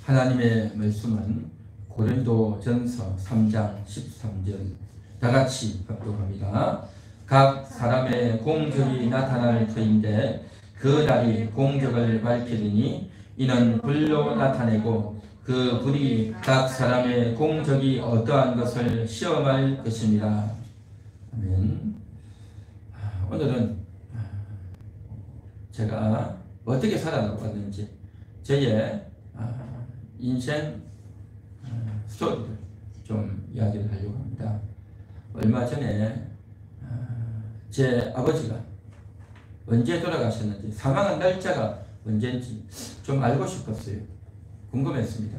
하나님의 말씀은 고린도전서 3장 13절 다 같이 합독합니다. 각 사람의 공적이 나타날 터인데 그 날이 공적을 밝히리니 이는 불로 나타내고 그 불이 각 사람의 공적이 어떠한 것을 시험할 것입니다. 아멘. 오늘은 제가 어떻게 살아나왔는지 저의 인생 스토리를 좀 이야기를 하려고 합니다. 얼마 전에 제 아버지가 언제 돌아가셨는지, 사망한 날짜가 언제인지 좀 알고 싶었어요. 궁금했습니다.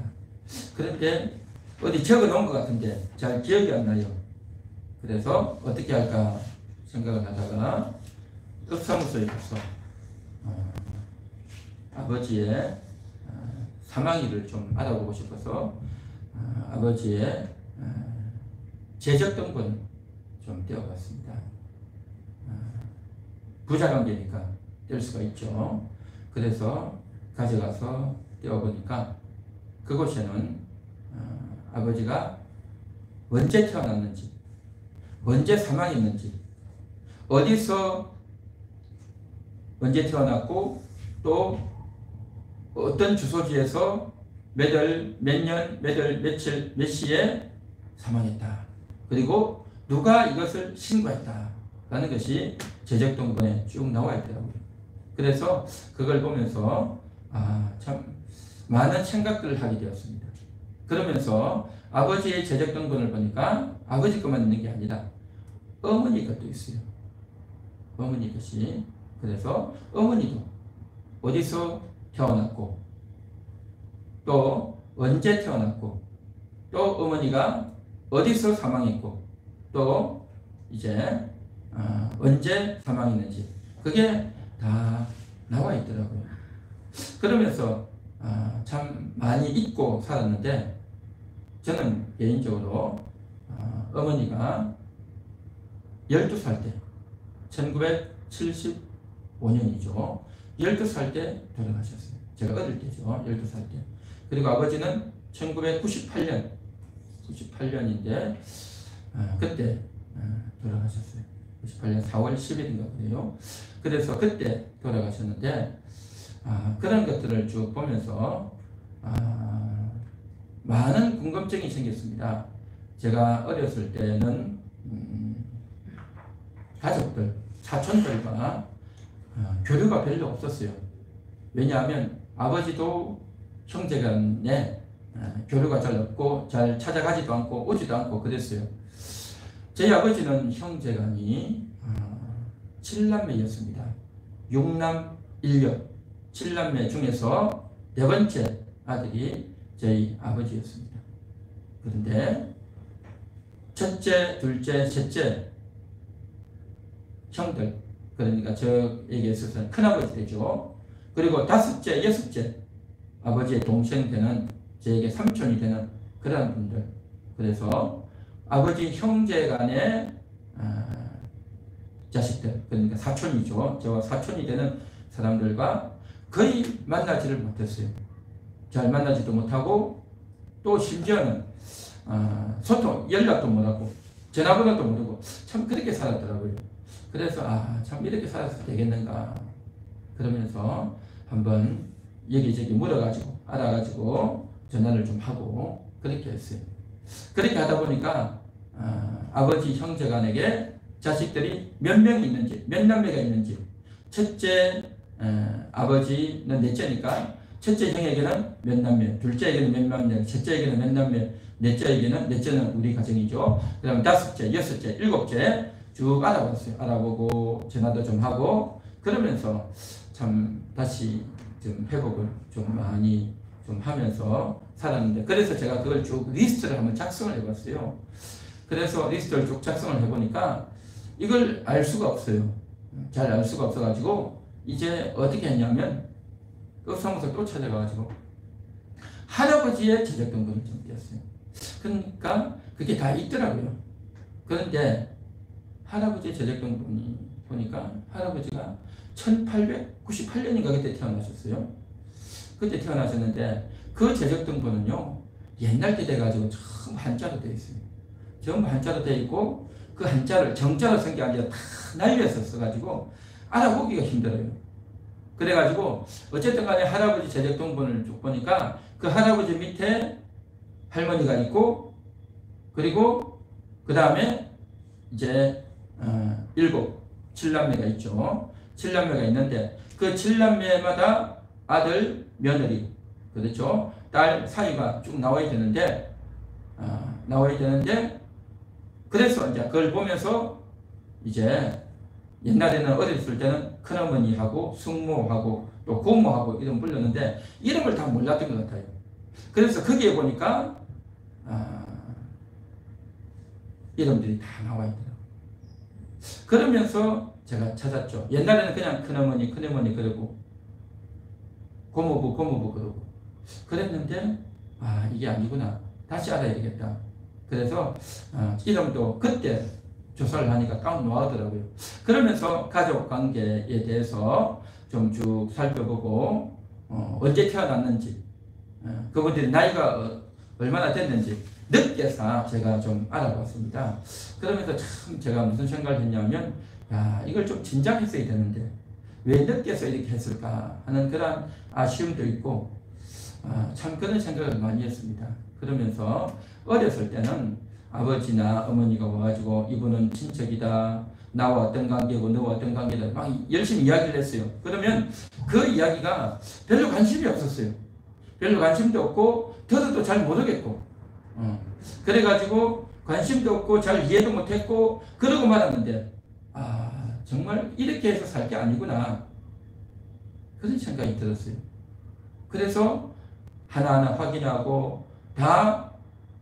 그런데 어디 적어 놓은 것 같은데 잘 기억이 안 나요. 그래서 어떻게 할까 생각을 하다가 읍사무소에 가서 아버지의 사망일을 좀 알아보고 싶어서 아버지의 제적등본 좀 떼어봤습니다. 부자관계니까 뗄 수가 있죠. 그래서 가져가서 떼어보니까 그곳에는 아버지가 언제 태어났는지, 언제 사망했는지, 어디서 언제 태어났고 또 어떤 주소지에서 몇 월, 몇 년, 몇 월, 며칠, 몇 시에 사망했다. 그리고 누가 이것을 신고했다. 라는 것이 제적등본에 쭉 나와 있더라고요. 그래서 그걸 보면서 참 많은 생각들을 하게 되었습니다. 그러면서 아버지의 제적등본을 보니까 아버지 것만 있는 게 아니라 어머니 것도 있어요. 어머니 것이. 그래서 어머니도 어디서 태어났고 또 언제 태어났고 또 어머니가 어디서 사망했고 또 이제 언제 사망했는지 그게 다 나와 있더라고요. 그러면서 참 많이 잊고 살았는데 저는 개인적으로 어머니가 12살 때 1975년이죠. 12살 때 돌아가셨어요. 제가 어릴 때죠. 12살 때. 그리고 아버지는 1998년인데 그때 돌아가셨어요. 98년 4월 10일인가 그래요. 그래서 그때 돌아가셨는데 그런 것들을 쭉 보면서 많은 궁금증이 생겼습니다. 제가 어렸을 때는 가족들, 사촌들과 교류가 별로 없었어요. 왜냐하면 아버지도 형제간에 교류가 잘 없고 잘 찾아가지도 않고 오지도 않고 그랬어요. 저희 아버지는 형제간이 7남매였습니다. 6남 1녀 7남매 중에서 네 번째 아들이 저희 아버지였습니다. 그런데 첫째, 둘째, 셋째 형들, 그러니까 저에게 있어서는 큰아버지 되죠. 그리고 다섯째, 여섯째 아버지의 동생 되는, 저에게 삼촌이 되는 그런 분들. 그래서 아버지 형제 간의 자식들, 그러니까 사촌이죠. 저와 사촌이 되는 사람들과 거의 만나지를 못했어요. 잘 만나지도 못하고 또 심지어는 소통, 연락도 못하고 전화번호도 모르고 참 그렇게 살았더라고요. 그래서 참 이렇게 살아서 되겠는가 그러면서 한번 여기저기 물어가지고 알아가지고 전화를 좀 하고 그렇게 했어요. 그렇게 하다 보니까 아버지 형제간에게 자식들이 몇 명이 있는지, 몇 남매가 있는지, 첫째 아버지는 넷째니까 첫째 형에게는 몇 남매, 둘째에게는 몇 남매, 셋째에게는 몇 남매, 넷째는 우리 가정이죠. 그 다음에 다섯째, 여섯째, 일곱째 쭉 알아봤어요. 알아보고 전화도 좀 하고 그러면서 참 다시 좀 회복을 좀 많이 좀 하면서 살았는데, 그래서 제가 그걸 쭉 리스트를 한번 작성을 해봤어요. 그래서 리스트를 쭉 작성을 해보니까 이걸 알 수가 없어요. 잘 알 수가 없어가지고 이제 어떻게 했냐면 읍사무소 또 찾아가가지고 할아버지의 제적등본을 좀 띄었어요. 그러니까 그게 다 있더라고요. 그런데 할아버지의 제적등본이 보니까 할아버지가 1898년인가 그때 태어나셨어요. 그때 태어나셨는데 그 재적등본은요 옛날 때 돼가지고 전부 한자로 되어 있어요. 전부 한자로 되어 있고 그 한자를 정자로 쓴 게 아니라 다 날려서 써가지고 알아보기가 힘들어요. 그래가지고 어쨌든 간에 할아버지 재적등본을 쭉 보니까 그 할아버지 밑에 할머니가 있고 그리고 그 다음에 이제 7남매가 있죠. 7남매가 있는데 그 7남매마다 아들, 며느리, 그렇죠? 딸 사이가 쭉 나와야 되는데 그래서 이제 그걸 보면서 이제 옛날에는 어렸을 때는 큰어머니하고 숙모하고 또 고모하고 이름 불렀는데 이름을 다 몰랐던 것 같아요. 그래서 거기에 보니까 이름들이 다 나와 있더라고요. 그러면서 제가 찾았죠. 옛날에는 그냥 큰어머니 그러고 고모부 그러고 그랬는데 이게 아니구나. 다시 알아야 되겠다. 그래서 이름도 그때 조사를 하니까 딱 나오더라고요. 그러면서 가족 관계에 대해서 좀 쭉 살펴보고 언제 태어났는지 그분들이 나이가 얼마나 됐는지 늦게서 제가 좀 알아봤습니다. 그러면서 참 제가 무슨 생각을 했냐면 이걸 좀 진작했어야 되는데 왜 늦게서 이렇게 했을까 하는 그런 아쉬움도 있고 참 그런 생각을 많이 했습니다. 그러면서 어렸을 때는 아버지나 어머니가 와가지고 이분은 친척이다, 나와 어떤 관계고 너와 어떤 관계다 막 열심히 이야기를 했어요. 그러면 그 이야기가 별로 관심이 없었어요. 별로 관심도 없고 들어도 잘 모르겠고 그래가지고 관심도 없고 잘 이해도 못했고 그러고 말았는데 정말 이렇게 해서 살 게 아니구나 그런 생각이 들었어요. 그래서 하나하나 확인하고 다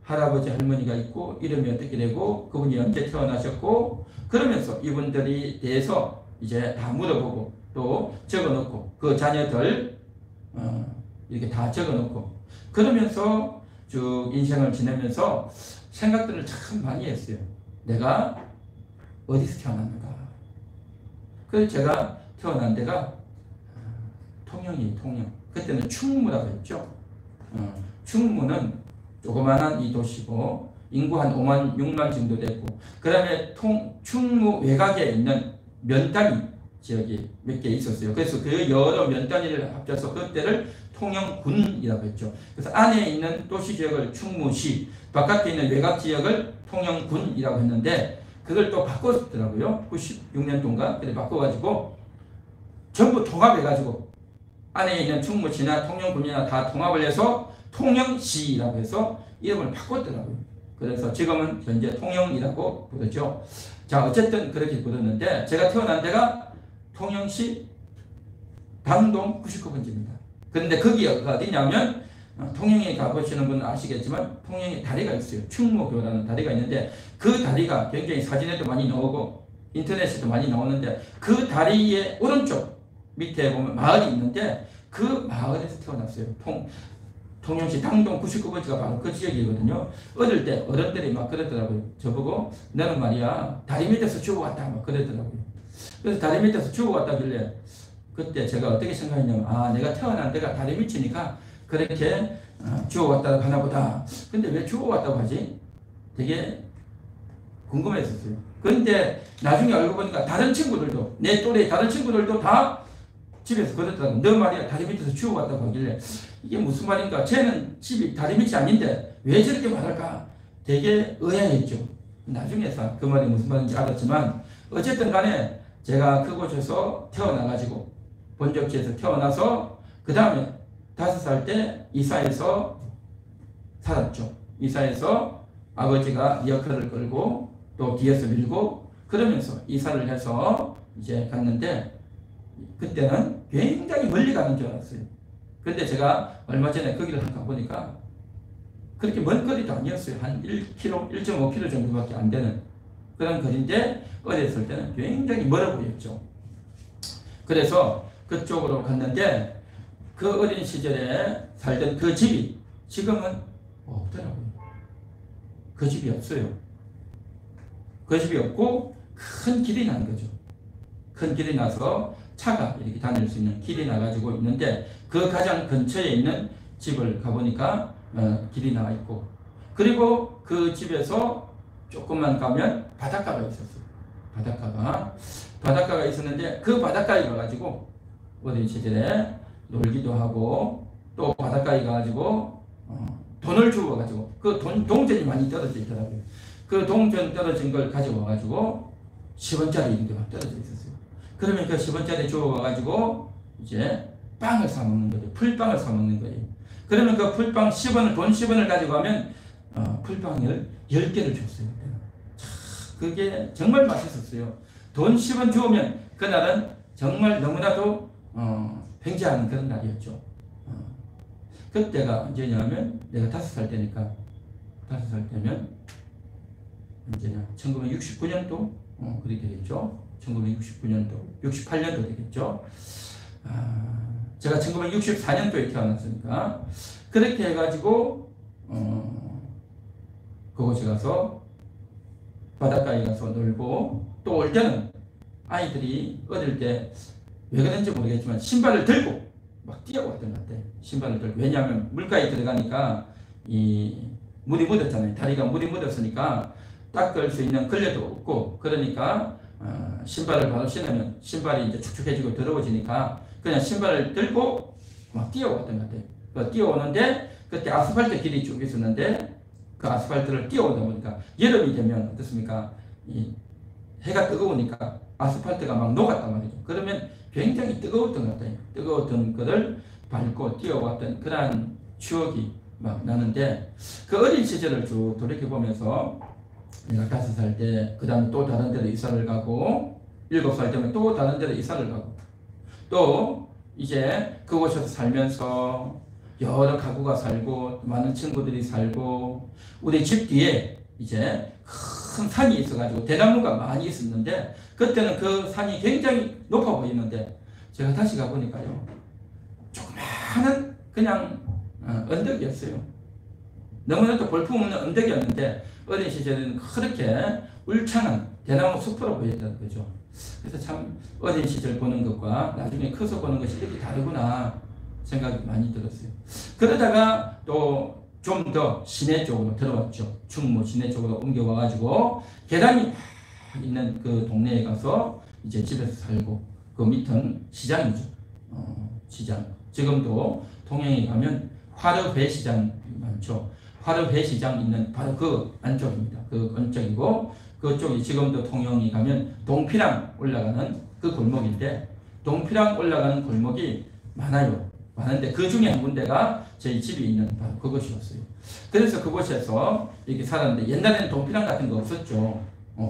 할아버지 할머니가 있고 이름이 어떻게 되고 그분이 언제 태어나셨고 그러면서 이분들에 대해서 이제 다 물어보고 또 적어놓고 그 자녀들 이렇게 다 적어놓고 그러면서 쭉 인생을 지내면서 생각들을 참 많이 했어요. 내가 어디서 태어났는가. 그래서 제가 태어난 데가 통영이에요. 통영. 그때는 충무라고 했죠. 충무는 조그마한 이 도시고 인구 한 5만 6만 정도 됐고 그 다음에 충무 외곽에 있는 면단위 지역이 몇 개 있었어요. 그래서 그 여러 면단위를 합쳐서 그때를 통영군이라고 했죠. 그래서 안에 있는 도시 지역을 충무시, 바깥에 있는 외곽 지역을 통영군이라고 했는데 그걸 또 바꿨더라고요. 96년도인가? 그래 바꿔가지고 전부 통합해가지고 안에 있는 충무시나 통영군이나 다 통합을 해서 통영시라고 해서 이름을 바꿨더라고요. 그래서 지금은 현재 통영이라고 부르죠. 자, 어쨌든 그렇게 부르는데 제가 태어난 데가 통영시 당동 99번지입니다. 그런데 거기가 어디냐면 통영에 가보시는 분은 아시겠지만 통영에 다리가 있어요. 충무교라는 다리가 있는데 그 다리가 굉장히 사진에도 많이 나오고 인터넷에도 많이 나오는데 그 다리의 오른쪽 밑에 보면 마을이 있는데 그 마을에서 태어났어요. 통영시 당동 99번지가 바로 그 지역이거든요. 어릴 때 어른들이 막 그러더라고요. 저보고 너는 말이야 다리 밑에서 죽어왔다 막 그러더라고요. 그래서 다리 밑에서 죽어왔다길래 그때 제가 어떻게 생각했냐면 내가 태어난 데가 다리 밑이니까 그렇게 죽어왔다고 하나 보다. 근데 왜 죽어왔다고 하지? 되게 궁금했었어요. 그런데 나중에 알고 보니까 다른 친구들도 내 또래 다른 친구들도 다 집에서 그랬더라고. 너 말이야 다리 밑에서 죽어왔다고 하길래 이게 무슨 말인가. 쟤는 집이 다리 밑이 아닌데 왜 저렇게 말할까. 되게 의아했죠. 나중에서 그 말이 무슨 말인지 알았지만 어쨌든 간에 제가 그곳에서 태어나가지고 본적지에서 태어나서 그 다음에 5살 때 이사해서 살았죠. 이사해서 아버지가 리어카를 끌고 또 뒤에서 밀고 그러면서 이사를 해서 이제 갔는데 그때는 굉장히 멀리 가는 줄 알았어요. 근데 제가 얼마 전에 거기를 가보니까 그렇게 먼 거리도 아니었어요. 한 1km, 1.5km 정도밖에 안 되는 그런 거리인데 어렸을 때는 굉장히 멀어 보였죠. 그래서 그쪽으로 갔는데 그 어린 시절에 살던 그 집이 지금은 없더라고요. 그 집이 없어요. 그 집이 없고 큰 길이 난 거죠. 큰 길이 나서 차가 이렇게 다닐 수 있는 길이 나가지고 있는데 그 가장 근처에 있는 집을 가보니까 길이 나와 있고, 그리고 그 집에서 조금만 가면 바닷가가 있었어요. 바닷가가 있었는데 그 바닷가에 가가지고 어린 시절에 놀기도 하고, 또 바닷가에 가가지고 돈을 주워가지고, 그 동전이 많이 떨어져 있더라고요. 그 동전 떨어진 걸 가지고 와가지고 10원짜리 이런 게 막 떨어져 있었어요. 그러면 그 10원짜리 주워가지고 이제 빵을 사먹는 거예요. 풀빵을 사먹는 거예요. 그러면 그 풀빵 10원을, 돈 10원을 가지고 가면 풀빵을 10개를 줬어요. 그게 정말 맛있었어요. 돈 10원 주우면 그날은 정말 너무나도 횡재하는 그런 날이었죠. 그때가 언제냐면 내가 5살 때니까, 5살 때면 언제냐, 1969년도 그렇게 되겠죠. 1969년도 68년도 되겠죠. 제가 1964년도에 태어났으니까 그렇게 해가지고 그곳에 가서 바닷가에 가서 놀고, 또 올 때는 아이들이 어릴 때 왜 그런지 모르겠지만 신발을 들고 막 뛰어왔던 것 같아요. 신발을 들고. 왜냐하면 물가에 들어가니까 이 물이 묻었잖아요. 다리가 물이 묻었으니까 닦을 수 있는 걸레도 없고, 그러니까 신발을 바로 신으면 신발이 이제 축축해지고 더러워지니까 그냥 신발을 들고 막 뛰어왔던 것 같아요. 뛰어오는데 그때 아스팔트 길이 쭉 있었는데 그 아스팔트를 뛰어오다 보니까 여름이 되면 어떻습니까? 이 해가 뜨거우니까 아스팔트가 막 녹았단 말이죠. 그러면 굉장히 뜨거웠던 것 같아요. 뜨거웠던 것을 밟고 뛰어왔던 그러한 추억이 막 나는데, 그 어린 시절을 쭉 돌이켜보면서 내가 5살 때 그 다음에 또 다른 데로 이사를 가고, 7살 되면 또 다른 데로 이사를 가고, 또 이제 그곳에서 살면서 여러 가구가 살고 많은 친구들이 살고, 우리 집 뒤에 이제 큰 산이 있어가지고 대나무가 많이 있었는데, 그때는 그 산이 굉장히 높아 보이는데 제가 다시 가보니까요, 조그마한 그냥 언덕이었어요. 너무나도 볼품없는 언덕이었는데 어린 시절에는 그렇게 울창한 대나무 숲으로 보였다는 거죠. 그래서 참 어린 시절 보는 것과 나중에 커서 보는 것이 이렇게 다르구나 생각이 많이 들었어요. 그러다가 또 좀 더 시내 쪽으로 들어왔죠. 충무 시내 쪽으로 옮겨와가지고 계단이 있는 그 동네에 가서 이제 집에서 살고, 그 밑은 시장이죠. 시장. 지금도 통영에 가면 화르회 시장 많죠. 화르회 시장 있는 바로 그 안쪽입니다. 그 안쪽이고, 그쪽이 지금도 통영에 가면 동피랑 올라가는 그 골목인데, 동피랑 올라가는 골목이 많은데 그 중에 한 군데가 저희 집이 있는 바로 그것이었어요. 그래서 그곳에서 이렇게 살았는데, 옛날에는 동피랑 같은 거 없었죠.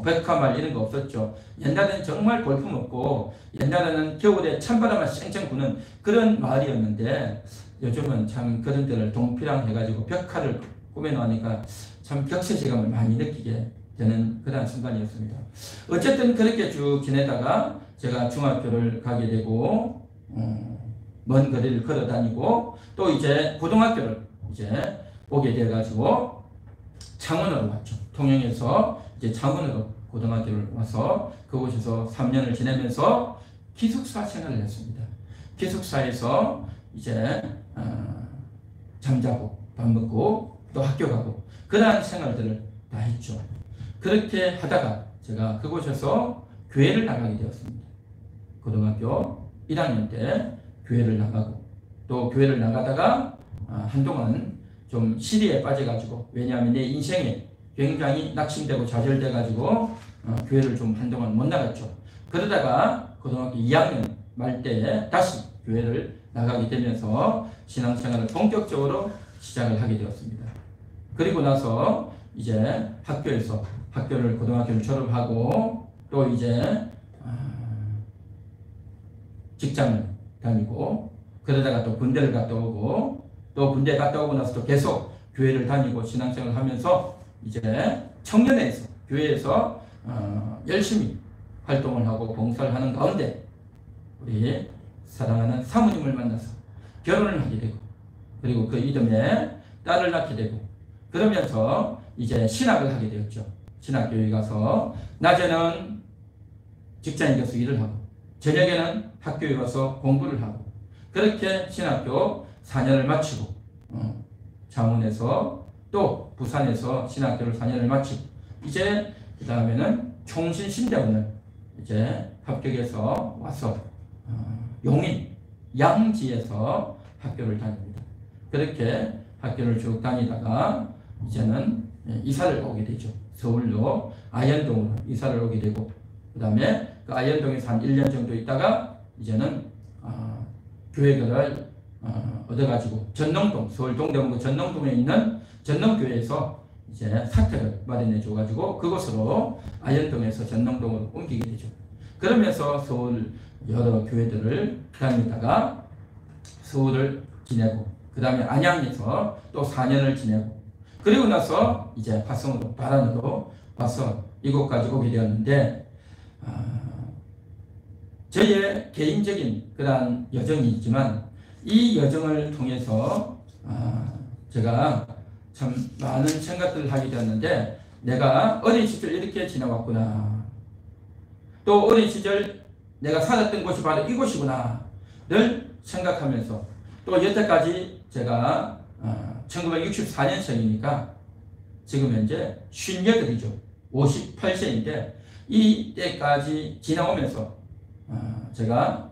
백화말 이런 거 없었죠. 옛날에는 정말 볼품없고, 옛날에는 겨울에 찬바람을 쌩쌩 부는 그런 마을이었는데, 요즘은 참 그런 데를 동피랑 해가지고 벽화를 꾸며놓으니까 참 격세지감을 많이 느끼게 되는 그런 순간이었습니다. 어쨌든 그렇게 쭉 지내다가 제가 중학교를 가게 되고, 먼 거리를 걸어 다니고, 또 이제 고등학교를 이제 오게 돼가지고 창원으로 왔죠. 통영에서 이제 창원으로 고등학교를 와서 그곳에서 3년을 지내면서 기숙사 생활을 했습니다. 기숙사에서 이제 잠자고 밥 먹고 또 학교 가고 그러한 생활들을 다 했죠. 그렇게 하다가 제가 그곳에서 교회를 나가게 되었습니다. 고등학교 1학년 때 교회를 나가고, 또 교회를 나가다가 한동안 좀 시리에 빠져가지고, 왜냐하면 내 인생에 굉장히 낙심되고 좌절돼가지고 교회를 좀 한동안 못 나갔죠. 그러다가 고등학교 2학년 말 때에 다시 교회를 나가게 되면서 신앙생활을 본격적으로 시작을 하게 되었습니다. 그리고 나서 이제 고등학교를 졸업하고, 또 이제 직장을 다니고, 그러다가 또 군대를 갔다 오고, 또 군대 갔다 오고 나서 또 계속 교회를 다니고 신앙생활을 하면서 이제 청년회에서, 교회에서 열심히 활동을 하고 봉사를 하는 가운데 우리 사랑하는 사모님을 만나서 결혼을 하게 되고, 그리고 그 이듬해 딸을 낳게 되고, 그러면서 이제 신학을 하게 되었죠. 신학교에 가서 낮에는 직장에 가서 일을 하고, 저녁에는 학교에 가서 공부를 하고, 그렇게 신학교 4년을 마치고 창원에서 또 부산에서 신학교를 4년을 마치고 이제 그 다음에는 총신신대원을 이제 합격해서 와서 용인 양지에서 학교를 다닙니다. 그렇게 학교를 쭉 다니다가 이제는 이사를 오게 되죠. 서울로 아현동으로 이사를 오게 되고 그 다음에 그 아현동에서 한 1년 정도 있다가 이제는 교회를 얻어가지고 전농동, 서울 동대문구 전농동에 있는 전농교회에서 이제 사택을 마련해 줘가지고 그곳으로 아현동에서 전농동으로 옮기게 되죠. 그러면서 서울 여러 교회들을 다니다가 서울을 지내고 그 다음에 안양에서 또 4년을 지내고 그리고 나서 이제 화성으로 바란으로 와서 이곳까지 오게 되었는데 저의 개인적인 그러한 여정이 있지만 이 여정을 통해서 제가 참 많은 생각들을 하게 되었는데 내가 어린 시절 이렇게 지나왔구나. 또 어린 시절 내가 살았던 곳이 바로 이곳이구나 를 생각하면서 또 여태까지 제가 1964년생이니까 지금 현재 58이죠. 58세인데 이 때까지 지나오면서 제가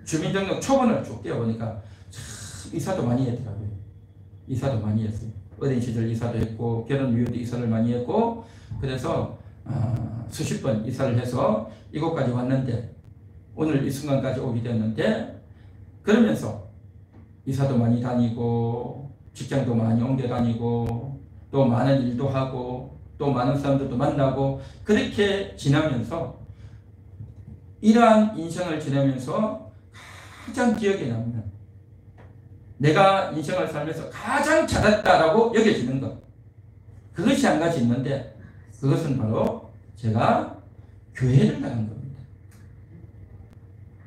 주민등록 초본을 쭉 떼어보니까 참 이사도 많이 했더라고요. 이사도 많이 했어요. 어린 시절 이사도 했고 결혼 이후에도 이사를 많이 했고 그래서 수십 번 이사를 해서 이곳까지 왔는데 오늘 이 순간까지 오게 되었는데 그러면서 이사도 많이 다니고 직장도 많이 옮겨 다니고 또 많은 일도 하고 또 많은 사람들도 만나고 그렇게 지나면서 이러한 인생을 지내면서 가장 기억에 남는 내가 인생을 살면서 가장 잘했다라고 여겨지는 것 그것이 한 가지 있는데 그것은 바로 제가 교회를 나간 겁니다.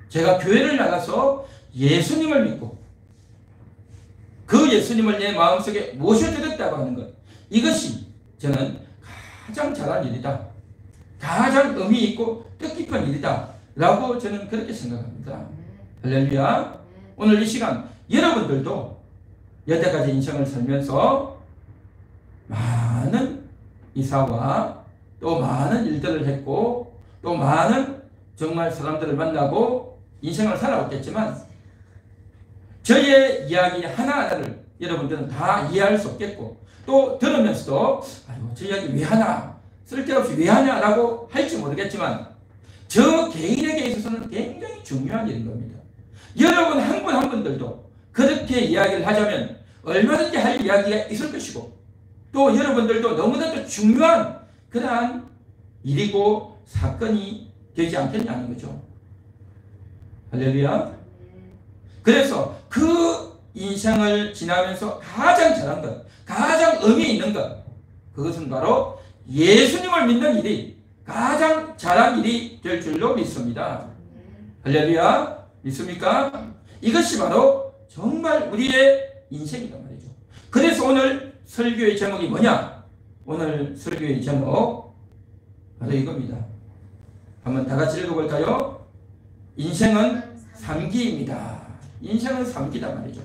제가 교회를 나가서 예수님을 믿고 그 예수님을 내 마음속에 모셔드렸다고 하는 것 이것이 저는 가장 잘한 일이다. 가장 의미 있고 뜻깊은 일이다 라고 저는 그렇게 생각합니다. 할렐루야. 오늘 이 시간 여러분들도 여태까지 인생을 살면서 많은 이사와 또 많은 일들을 했고 또 많은 정말 사람들을 만나고 인생을 살아왔겠지만 저의 이야기 하나하나를 여러분들은 다 이해할 수 없겠고 또 들으면서도 아이고 저 이야기 왜 하나 쓸데없이 왜 하냐라고 할지 모르겠지만 저 개인에게 있어서는 굉장히 중요한 일인 겁니다. 여러분 한 분 한 분들도 그렇게 이야기를 하자면 얼마든지 할 이야기가 있을 것이고 또 여러분들도 너무나도 중요한 그러한 일이고 사건이 되지 않겠냐는 거죠. 할렐루야. 그래서 그 인생을 지나면서 가장 잘한 것, 가장 의미 있는 것 그것은 바로 예수님을 믿는 일이 가장 잘한 일이 될 줄로 믿습니다. 할렐루야. 믿습니까? 이것이 바로 정말 우리의 인생이란 말이죠. 그래서 오늘 설교의 제목이 뭐냐? 오늘 설교의 제목 바로 이겁니다. 한번 다 같이 읽어볼까요? 인생은 삼기입니다. 인생은 삼기다 말이죠.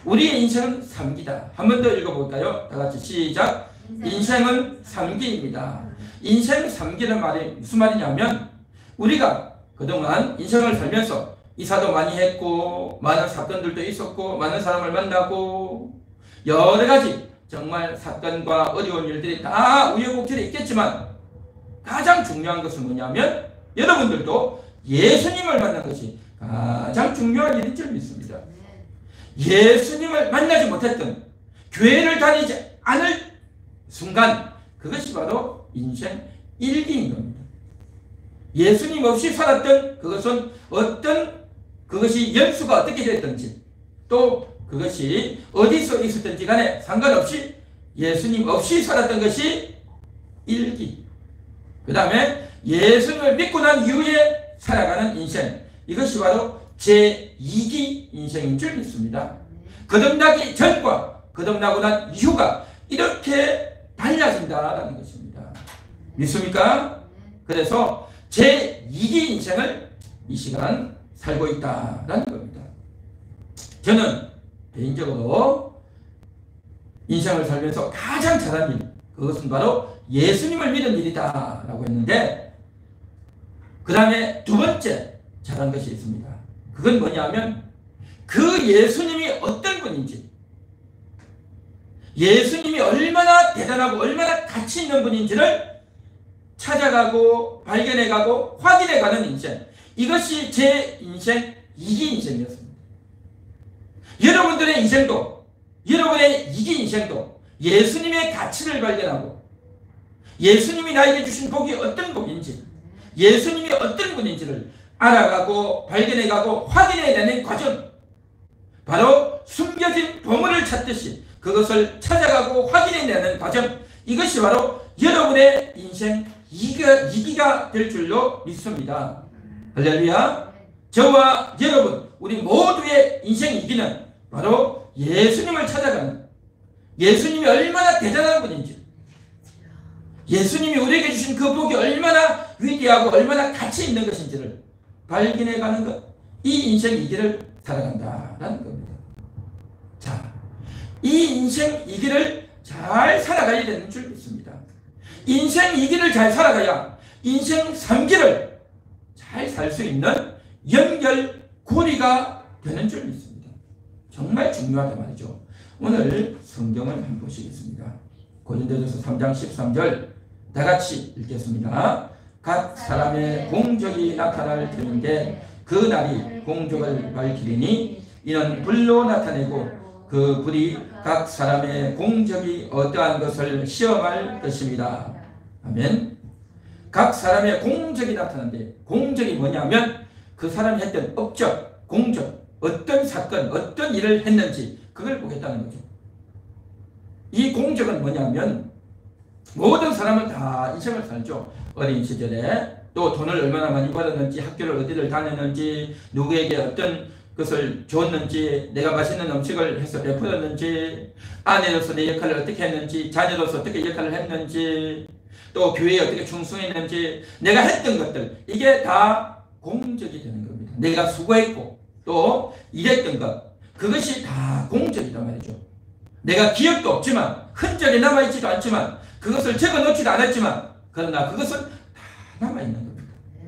우리의 인생은 삼기다. 한 번 더 읽어볼까요? 다 같이 시작. 인생은 삼기입니다. 인생 삼기란 말이 무슨 말이냐면 우리가 그동안 인생을 살면서 이사도 많이 했고 많은 사건들도 있었고 많은 사람을 만나고 여러 가지 정말 사건과 어려운 일들이 다 우여곡절이 있겠지만 가장 중요한 것은 뭐냐면 여러분들도 예수님을 만난 것이 가장 중요한 일인 줄 믿습니다. 예수님을 만나지 못했던 교회를 다니지 않을 순간 그것이 바로 인생 일기인 겁니다. 예수님 없이 살았던 그것은 그것이 연수가 어떻게 됐든지 또 그것이 어디서 있었든지 간에 상관없이 예수님 없이 살았던 것이 일기. 그 다음에 예수님을 믿고 난 이후에 살아가는 인생 이것이 바로 제2기 인생인 줄 믿습니다. 거듭나기 전과 거듭나고 난 이후가 이렇게 달라진다라는 것입니다. 믿습니까? 그래서 제2기 인생을 이 시간 살고 있다라는 겁니다. 저는 개인적으로 인생을 살면서 가장 잘한 일, 그것은 바로 예수님을 믿은 일이다 라고 했는데, 그 다음에 두 번째 잘한 것이 있습니다. 그건 뭐냐면 그 예수님이 어떤 분인지, 예수님이 얼마나 대단하고 얼마나 가치 있는 분인지를 찾아가고 발견해가고 확인해가는 인생, 이것이 제 인생 이기 인생이었습니다. 여러분들의 인생도, 여러분의 이기 인생도 예수님의 가치를 발견하고 예수님이 나에게 주신 복이 어떤 복인지, 예수님이 어떤 분인지를 알아가고 발견해가고 확인해내는 과정, 바로 숨겨진 보물을 찾듯이 그것을 찾아가고 확인해내는 과정, 이것이 바로 여러분의 인생 이기가 될 줄로 믿습니다. 할렐루야. 저와 여러분, 우리 모두의 인생 이기는 바로 예수님을 찾아가는, 예수님이 얼마나 대단한 분인지, 예수님이 우리에게 주신 그 복이 얼마나 위대하고 얼마나 가치 있는 것인지를 발견해가는 것, 이 인생 이기를 살아간다라는 겁니다. 자, 이 인생 이기를 잘 살아가야 되는 줄 믿습니다. 인생 이기를 잘 살아가야 인생 3기를 잘 살 수 있는 연결고리가 되는 줄 믿습니다. 정말 중요하단 말이죠. 오늘 성경을 한번 보시겠습니다. 고린도전서 3장 13절 다 같이 읽겠습니다. 각 사람의 공적이 나타날 터인데 그 날이 공적을 밝히리니 이는 불로 나타내고 그 불이 각 사람의 공적이 어떠한 것을 시험할 것입니다. 아멘. 각 사람의 공적이 나타나는데, 공적이 뭐냐면 그 사람이 했던 업적, 공적, 어떤 사건, 어떤 일을 했는지 그걸 보겠다는 거죠. 이 공적은 뭐냐면 모든 사람은 다 인생을 살죠. 어린 시절에 또 돈을 얼마나 많이 벌었는지, 학교를 어디를 다녔는지, 누구에게 어떤 것을 줬는지, 내가 맛있는 음식을 해서 베풀었는지, 아내로서 내 역할을 어떻게 했는지, 자녀로서 어떻게 역할을 했는지, 또 교회에 어떻게 충성했는지, 내가 했던 것들, 이게 다 공적이 되는 겁니다. 내가 수고했고 또 일했던 것, 그것이 다 공적이란 말이죠. 내가 기억도 없지만, 흔적이 남아있지도 않지만, 그것을 적어놓지도 않았지만, 그러나 그것은 다 남아있는 겁니다.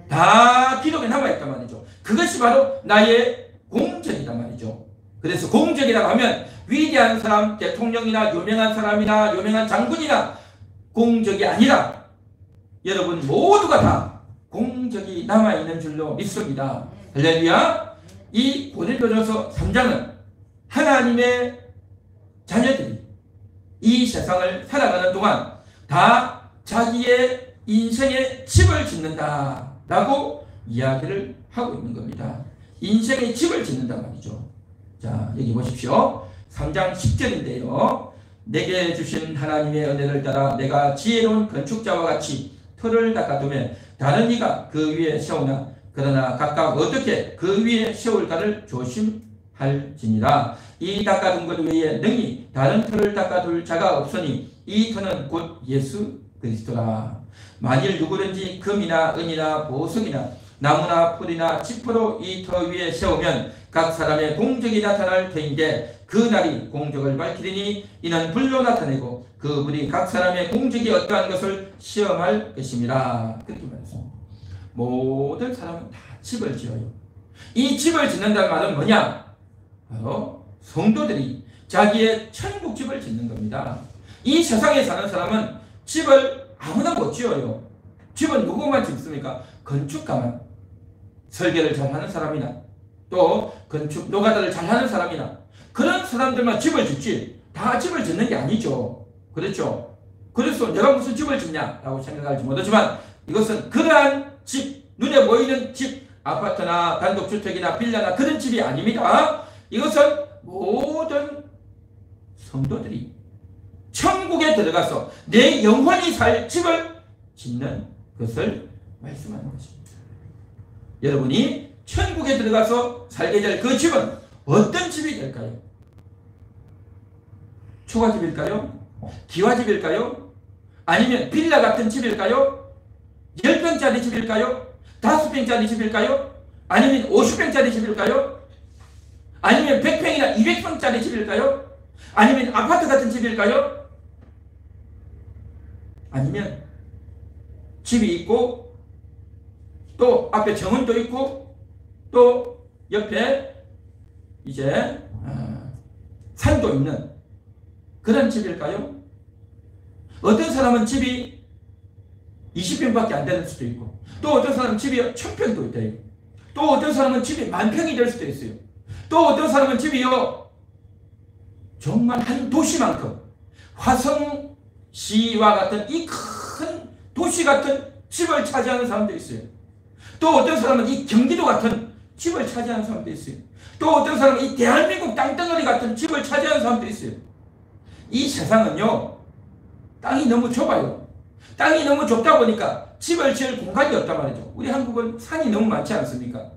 다 기록에 남아있단 말이죠. 그것이 바로 나의 공적이란 말이죠. 그래서 공적이라고 하면 위대한 사람, 대통령이나 유명한 사람이나 유명한 장군이나 공적이 아니라 여러분 모두가 다 공적이 남아있는 줄로 믿습니다. 할렐루야. 이 고린도전서 3장은 하나님의 자녀들이 이 세상을 살아가는 동안 다 자기의 인생의 집을 짓는다 라고 이야기를 하고 있는 겁니다. 인생의 집을 짓는단 말이죠. 자, 여기 보십시오. 3장 10절인데요. 내게 주신 하나님의 은혜를 따라 내가 지혜로운 건축자와 같이 틀을 닦아두면 다른 이가 그 위에 세우나 그러나 각각 어떻게 그 위에 세울까를 조심할지니라. 이 닦아둔 것 외에 능히 다른 틀을 닦아둘 자가 없으니 이 터는 곧 예수 그리스도라. 만일 누구든지 금이나 은이나 보석이나 나무나 풀이나 지퍼로 이 터 위에 세우면 각 사람의 공적이 나타날 터인데 그 날이 공적을 밝히리니 이는 불로 나타내고 그 불이 각 사람의 공적이 어떠한 것을 시험할 것입니다. 그렇게 말했습니다. 모든 사람은 다 집을 지어요. 이 집을 짓는다는 말은 뭐냐? 바로 성도들이 자기의 천국집을 짓는 겁니다. 이 세상에 사는 사람은 집을 아무나 못 지어요. 집은 누구만 짓습니까? 건축가만, 설계를 잘하는 사람이나 또 건축 노가다를 잘하는 사람이나 그런 사람들만 집을 짓지 다 집을 짓는 게 아니죠. 그렇죠? 그래서 내가 무슨 집을 짓냐라고 생각할지 못하지만 이것은 그러한 집, 눈에 보이는 집, 아파트나 단독주택이나 빌라나 그런 집이 아닙니다. 이것은 모든 성도들이 천국에 들어가서 내 영혼이 살 집을 짓는 것을 말씀하는 것입니다. 여러분이 천국에 들어가서 살게 될 그 집은 어떤 집이 될까요? 초가집일까요? 기와집일까요? 아니면 빌라 같은 집일까요? 10평짜리 집일까요? 5평짜리 집일까요? 아니면 50평짜리 집일까요? 아니면 100평이나 200평짜리 집일까요? 아니면 아파트 같은 집일까요? 아니면 집이 있고 또 앞에 정원도 있고 또 옆에 이제 산도 있는 그런 집일까요? 어떤 사람은 집이 20평밖에 안 되는 수도 있고 또 어떤 사람은 집이 1000평도 있다. 또 어떤 사람은 집이 10,000평이 될 수도 있어요. 또 어떤 사람은 집이요 정말 한 도시만큼 화성시와 같은 이 큰 도시 같은 집을 차지하는 사람도 있어요. 또 어떤 사람은 이 경기도 같은 집을 차지하는 사람도 있어요. 또 어떤 사람은 이 대한민국 땅덩어리 같은 집을 차지하는 사람도 있어요. 이 세상은요 땅이 너무 좁아요. 땅이 너무 좁다 보니까 집을 지을 공간이 없단 말이죠. 우리 한국은 산이 너무 많지 않습니까?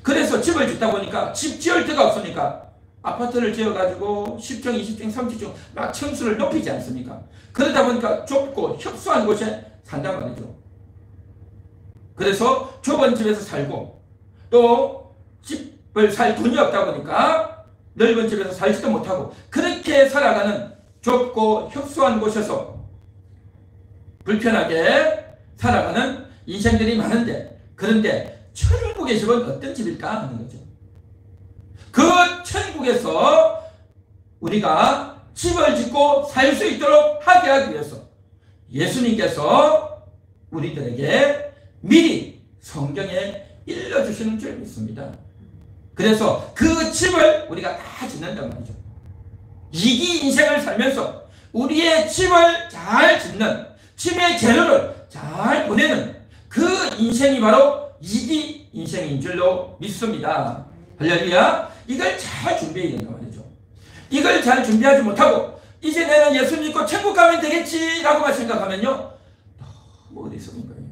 그래서 집을 짓다 보니까 집 지을 데가 없으니까 아파트를 지어가지고 10층, 20층, 30층 막 층수를 높이지 않습니까? 그러다 보니까 좁고 협소한 곳에 산단 말이죠. 그래서 좁은 집에서 살고 또 집을 살 돈이 없다 보니까 넓은 집에서 살지도 못하고 그렇게 살아가는 좁고 협소한 곳에서 불편하게 살아가는 인생들이 많은데 그런데 천국의 집은 어떤 집일까 하는 거죠. 그 천국에서 우리가 집을 짓고 살 수 있도록 하게 하기 위해서 예수님께서 우리들에게 미리 성경에 일러주시는 줄 믿습니다. 그래서 그 집을 우리가 다 짓는단 말이죠. 이기 인생을 살면서 우리의 집을 잘 짓는 집의 재료를 잘 보내는 그 인생이 바로 이기 인생인 줄로 믿습니다. 할렐루야. 이걸 잘 준비해야 된단 말이죠. 이걸 잘 준비하지 못하고 이제 내가 예수 믿고 천국 가면 되겠지 라고만 생각하면요 너무 어리석은 거예요.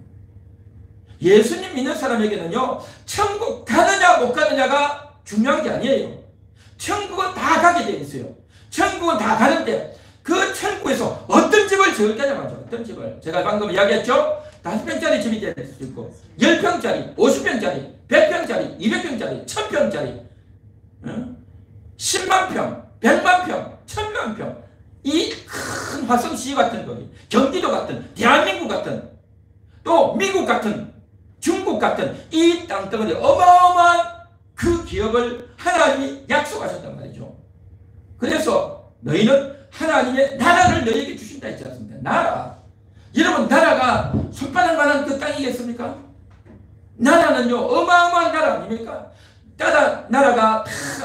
예수님 믿는 사람에게는요 천국 가느냐 못 가느냐가 중요한 게 아니에요. 천국은 다 가게 되어 있어요. 천국은 다 가는데 그 천국에서 어떤 집을 지을 거냐 말이죠. 어떤 집을 제가 방금 이야기했죠. 5평짜리 집이 될 수도 있고 10평짜리, 50평짜리, 100평짜리, 200평짜리, 1000평짜리 10만 평, 100만 평, 1000만 평 이 큰 화성시 같은 거기 경기도 같은 대한민국 같은 또 미국 같은 중국 같은 이 땅덩어리 어마어마한 그 기업을 하나님이 약속하셨단 말이죠. 그래서 너희는 하나님의 나라를 너희에게 주신다 했지 않습니까? 나라. 여러분 나라가 손바닥만한 그 땅이겠습니까? 나라는요 어마어마한 나라 아닙니까? 나라가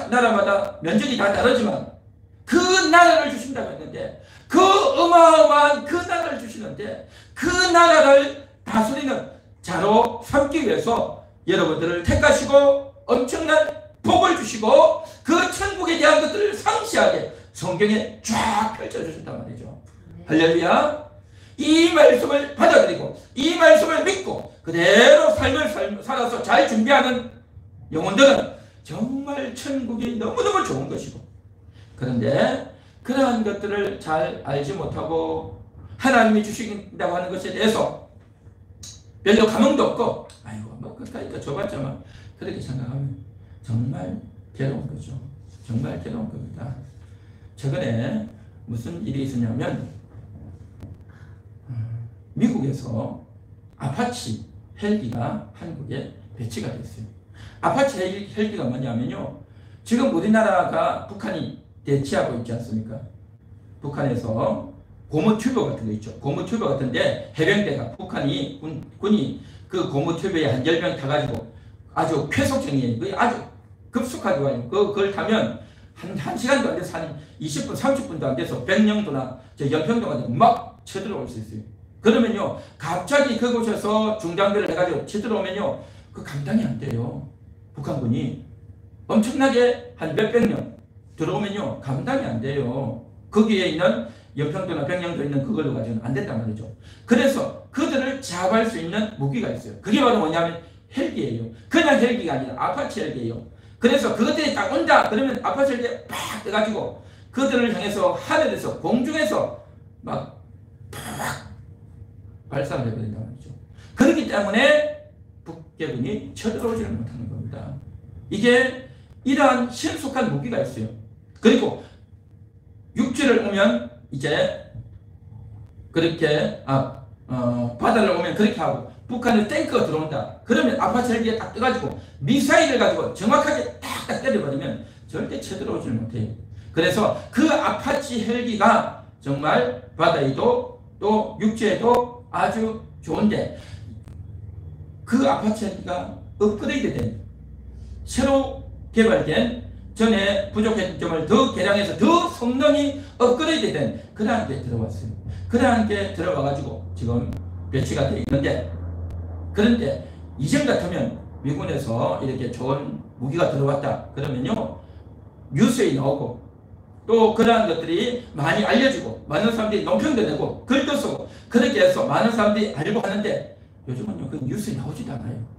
나라마다 면적이 다 다르지만 그 나라를 주신다고 했는데 그 어마어마한 그 나라를 주시는데 그 나라를 다스리는 자로 삼기 위해서 여러분들을 택하시고 엄청난 복을 주시고 그 천국에 대한 것들을 상세하게 성경에 쫙 펼쳐주신단 말이죠. 할렐루야. 이 말씀을 받아들이고 이 말씀을 믿고 그대로 삶을 살아서 잘 준비하는 영혼들은 정말 천국이 너무너무 좋은 것이고 그런데 그러한 것들을 잘 알지 못하고 하나님이 주신다고 하는 것에 대해서 별로 감흥도 없고 아이고 뭐 그러니까 줘봤자만 그렇게 생각하면 정말 괴로운 거죠. 정말 괴로운 겁니다. 최근에 무슨 일이 있었냐면 미국에서 아파치 헬기가 한국에 배치가 됐어요. 아파치 헬기가 뭐냐면요. 지금 우리나라가 북한이 대치하고 있지 않습니까? 북한에서 고무튜브 같은 거 있죠. 고무튜브 같은데 해병대가 북한이 군이 그 고무튜브에 한 10명 타가지고 아주 쾌속정이에요. 아주 급속하게 와요. 그걸 타면 한 시간도 안 돼서 한 20분, 30분도 안 돼서 백령도나 연평도가 막 쳐들어올 수 있어요. 그러면요, 갑자기 그곳에서 중장비를 해가지고 쳐들어오면요, 그 감당이 안 돼요. 북한군이 엄청나게 한 몇백 명 들어오면요, 감당이 안 돼요. 거기에 있는 연평도나 백령도 있는 그걸로 가지고는 안 된단 말이죠. 그래서 그들을 제압할 수 있는 무기가 있어요. 그게 바로 뭐냐면 헬기예요. 그냥 헬기가 아니라 아파치 헬기예요. 그래서 그것들이 딱 온다 그러면 아파치 헬기에 팍 떠가지고 그들을 향해서 하늘에서 공중에서 막 발사를 해버린단 말이죠. 그렇기 때문에 북괴군이 쳐들어오지를 못하는 겁니다. 이게 이러한 신속한 무기가 있어요. 그리고 육지를 오면 이제 그렇게 바다를 오면 그렇게 하고 북한에 탱크가 들어온다. 그러면 아파치 헬기에 딱 떠가지고 미사일을 가지고 정확하게 딱 때려버리면 절대 쳐들어오질 못해요. 그래서 그 아파치 헬기가 정말 바다에도 또 육지에도 아주 좋은데 그 아파치 헬기가 업그레이드된 새로 개발된 전에 부족했던 점을 더 개량해서 더 성능이 업그레이드된 그러한 게 들어왔어요. 그러한 게 들어와가지고 지금 배치가 되어 있는데, 그런데 이전 같으면 미군에서 이렇게 좋은 무기가 들어왔다 그러면요 뉴스에 나오고 또 그러한 것들이 많이 알려지고 많은 사람들이 논평도 내고 글도 쓰고 그렇게 해서 많은 사람들이 알고 하는데 요즘은요 그 뉴스에 나오지도 않아요.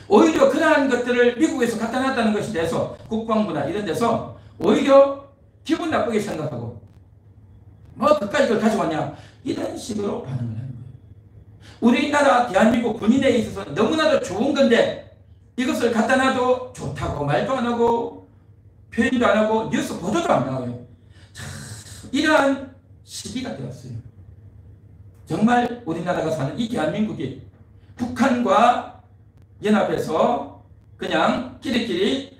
오히려 그러한 것들을 미국에서 갖다 놨다는 것에 대해서 국방부나 이런 데서 오히려 기분 나쁘게 생각하고 뭐 그까지 이걸 가져왔냐 이런 식으로 반응을 하는 거예요. 우리나라 대한민국 군인에 있어서 너무나도 좋은 건데 이것을 갖다 놔도 좋다고 말도 안 하고 표현도 안 하고 뉴스 보도도 안 나와요. 참, 이러한 시기가 되었어요. 정말 우리나라가 사는 이 대한민국이 북한과 연합해서 그냥 끼리끼리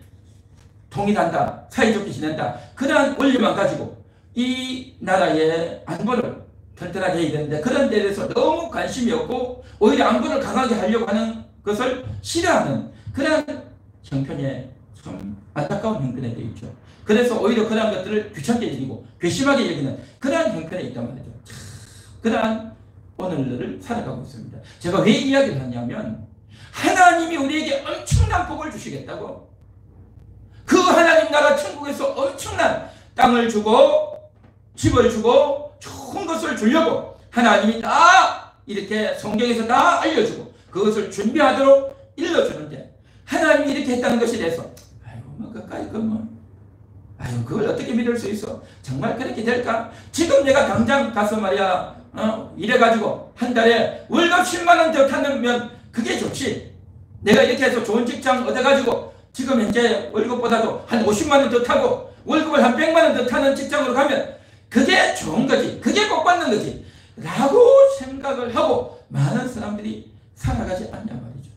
통일한다, 사이좋게 지낸다, 그러한 원리만 가지고 이 나라의 안보를 튼튼하게 해야 되는데 그런 데 대해서 너무 관심이 없고 오히려 안보를 강하게 하려고 하는 것을 싫어하는 그런 형편에 참 안타까운 형편에 되어 있죠. 그래서 오히려 그러한 것들을 귀찮게 여기고 괘씸하게 여기는 그러한 형편에 있단 말이죠. 그러한 오늘을 살아가고 있습니다. 제가 왜 이야기를 하냐면 하나님이 우리에게 엄청난 복을 주시겠다고, 그 하나님 나라 천국에서 엄청난 땅을 주고 집을 주고 좋은 것을 주려고 하나님이 다 이렇게 성경에서 다 알려주고 그것을 준비하도록 일러주는데 하나님이 이렇게 했다는 것에 대해서 아이고 뭐 그까이 아이고 그걸 어떻게 믿을 수 있어? 정말 그렇게 될까? 지금 내가 당장 가서 말이야 이래가지고 한 달에 월급 10만원 더 타면 그게 좋지. 내가 이렇게 해서 좋은 직장 얻어가지고 지금 현재 월급보다도 한 50만원 더 타고 월급을 한 100만원 더 타는 직장으로 가면 그게 좋은 거지, 그게 복 받는 거지 라고 생각을 하고 많은 사람들이 살아가지 않냐 말이죠.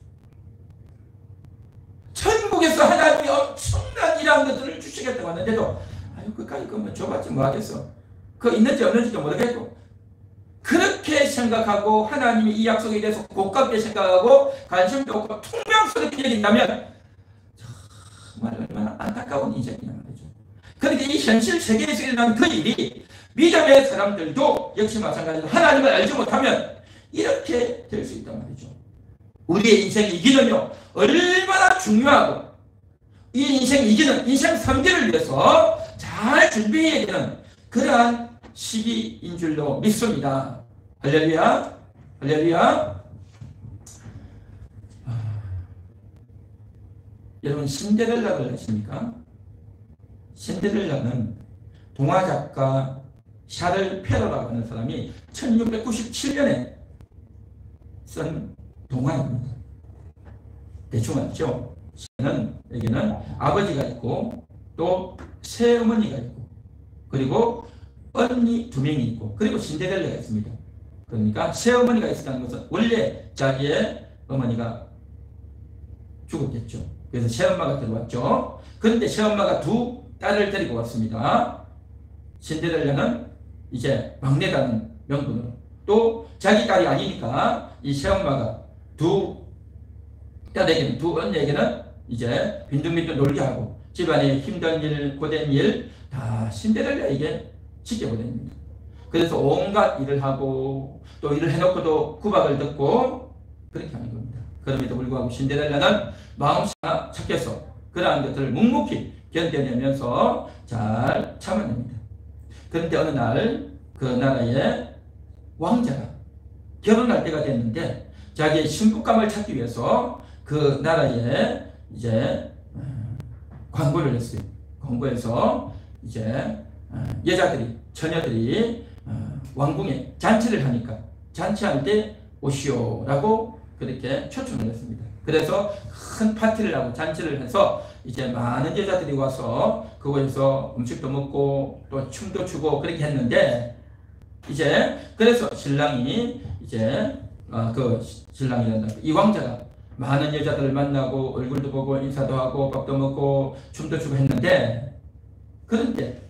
천국에서 하나님이 엄청난 이러한 것들을 주시겠다고 하는데도 아유 그까지 그러면 줘봤지 뭐 하겠어, 그거 있는지 없는지도 모르겠고 그렇게 생각하고 하나님이 이 약속에 대해서 고깝게 생각하고 관심도 없고 퉁명스럽게 여긴다면 정말 얼마나 안타까운 인생이냐 말이죠. 그런데 이 현실 세계에서 일어나는 그 일이 믿음의 사람들도 역시 마찬가지로 하나님을 알지 못하면 이렇게 될 수 있단 말이죠. 우리의 인생 이기는요 얼마나 중요하고 이 인생 이기는 인생 3기를 위해서 잘 준비해야 되는 그러한 시기인 줄로 믿습니다. 할렐루야, 할렐루야. 여러분 신데렐라를 아십니까? 신데렐라는 동화작가 샤를 페러라고 하는 사람이 1697년에 쓴 동화입니다. 대충 알죠? 여기는 아버지가 있고 또 새어머니가 있고 그리고 언니 2명이 있고 그리고 신데렐라가 있습니다. 그러니까 새어머니가 있었다는 것은 원래 자기의 어머니가 죽었겠죠. 그래서 새엄마가 들어왔죠. 그런데 새엄마가 2 딸을 데리고 왔습니다. 신데렐라는 이제 막내라는 명분으로 또 자기 딸이 아니니까 이 새엄마가 2 딸에게는 2 언니에게는 이제 빈둥빈둥 놀게 하고 집안에 힘든 일 고된 일 다 신데렐라에게 지켜보냅니다. 그래서 온갖 일을 하고 또 일을 해놓고도 구박을 듣고 그렇게 하는 겁니다. 그럼에도 불구하고 신데렐라는 마음씨가 착해서 그러한 것들을 묵묵히 견뎌내면서 잘 참아냅니다. 그런데 어느 날 그 나라의 왕자가 결혼할 때가 됐는데 자기의 신부감을 찾기 위해서 그 나라에 이제 광고를 했어요. 광고에서 이제 여자들이 처녀들이 왕궁에 잔치를 하니까 잔치할 때 오시오라고 그렇게 초청을 했습니다. 그래서 큰 파티를 하고 잔치를 해서 이제 많은 여자들이 와서 그곳에서 음식도 먹고 또 춤도 추고 그렇게 했는데 이제 그래서 신랑이 이제 신랑이란다. 이 왕자가 많은 여자들을 만나고 얼굴도 보고 인사도 하고 밥도 먹고 춤도 추고 했는데 그런데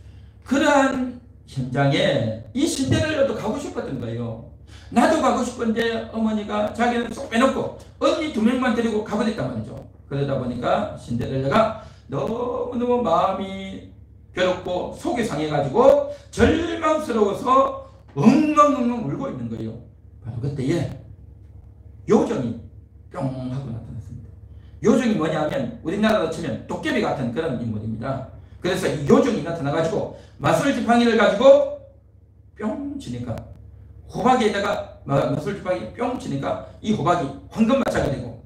그러한 현장에 이 신데렐라도 가고 싶었던 거예요. 나도 가고 싶은데 어머니가 자기는 쏙 빼놓고 언니 2명만 데리고 가버렸단 말이죠. 그러다 보니까 신데렐라가 너무너무 마음이 괴롭고 속이 상해가지고 절망스러워서 엉엉엉엉 울고 있는 거예요. 바로 그때에 요정이 뿅 하고 나타났습니다. 요정이 뭐냐면 우리나라로 치면 도깨비 같은 그런 인물입니다. 그래서 이 요정이 나타나가지고 마술지팡이를 가지고 뿅 치니까 호박에다가 마술지팡이 뿅 치니까 이 호박이 황금마차가 되고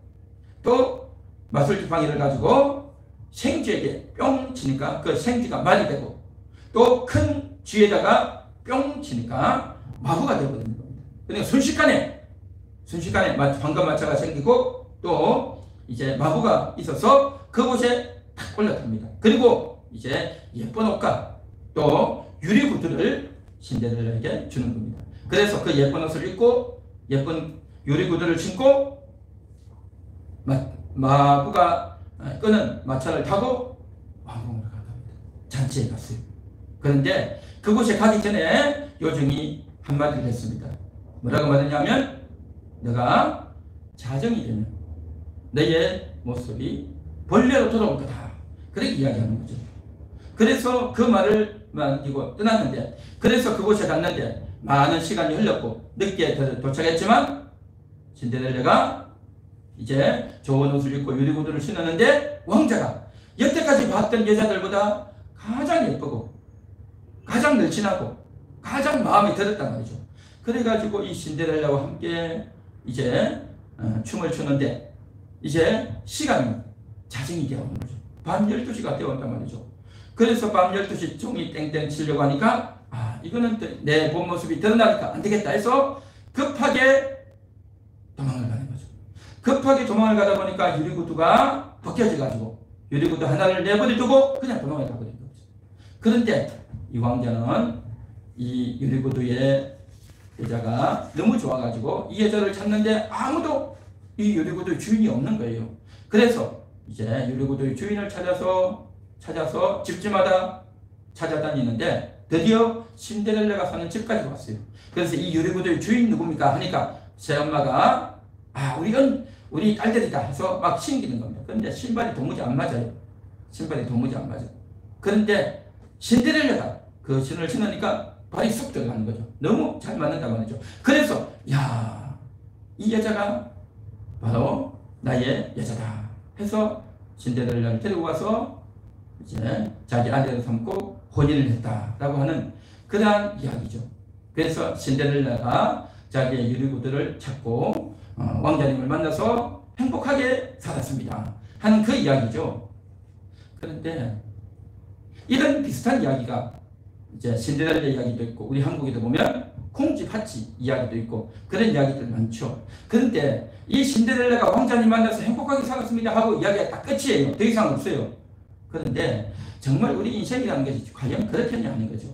또 마술지팡이를 가지고 생쥐에게 뿅 치니까 그 생쥐가 말이 되고 또 큰 쥐에다가 뿅 치니까 마부가 되어버리는 겁니다. 그러니까 순식간에 황금마차가 생기고 또 이제 마부가 있어서 그곳에 탁 올라탑니다. 그리고 이제 예쁜 옷과 또 유리구두를 신데렐라에게 주는 겁니다. 그래서 그 예쁜 옷을 입고 예쁜 유리구두를 신고 마부가 끄는 마차를 타고 왕궁으로 갑니다. 잔치에 갔어요. 그런데 그곳에 가기 전에 요정이 한마디를 했습니다. 뭐라고 말했냐면 너가 자정이 되면 너의 모습이 벌레로 돌아올 거다. 그렇게 이야기하는 거죠. 그래서 그 말을 만들고 떠났는데 그래서 그곳에 갔는데 많은 시간이 흘렀고 늦게 도착했지만 신데렐라가 이제 좋은 옷을 입고 유리구두를 신었는데 왕자가 여태까지 봤던 여자들보다 가장 예쁘고 가장 늘씬하고 가장 마음에 들었단 말이죠. 그래가지고 이 신데렐라와 함께 이제 춤을 추는데 이제 시간이 자정이 되어오는 거죠. 밤 12시가 되어온단 말이죠. 그래서 밤 12시 종이 땡땡 치려고 하니까 이거는 내 본 모습이 드러나니까 안 되겠다 해서 급하게 도망을 가는 거죠. 급하게 도망을 가다 보니까 유리구두가 벗겨져가지고 유리구두 하나를 내버려두고 그냥 도망을 가버린 거죠. 그런데 이 왕자는 이 유리구두의 여자가 너무 좋아가지고 이 여자를 찾는데 아무도 이 유리구두의 주인이 없는 거예요. 그래서 이제 유리구두의 주인을 찾아서 집집마다 찾아다니는데 드디어 신데렐라가 사는 집까지 왔어요. 그래서 이 유리구두의 주인 누굽니까 하니까 새엄마가 우리 딸들이다 해서 막 신기는 겁니다. 그런데 신발이 도무지 안 맞아요. 그런데 신데렐라가 그 신을 신으니까 발이 쑥 들어가는 거죠. 너무 잘 맞는단 말이죠. 그래서 이 여자가 바로 나의 여자다 해서 신데렐라를 데리고 와서 이제 자기 아내로 삼고 혼인을 했다라고 하는 그러한 이야기죠. 그래서 신데렐라가 자기의 유리구두를 찾고 왕자님을 만나서 행복하게 살았습니다 하는 그 이야기죠. 그런데 이런 비슷한 이야기가 이제 신데렐라 이야기도 있고 우리 한국에도 보면 콩쥐팥쥐 이야기도 있고 그런 이야기들 많죠. 그런데 이 신데렐라가 왕자님 만나서 행복하게 살았습니다 하고 이야기가 딱 끝이에요. 더 이상 없어요. 그런데 정말 우리 인생이라는 것이 과연 그렇겠냐 하는 거죠.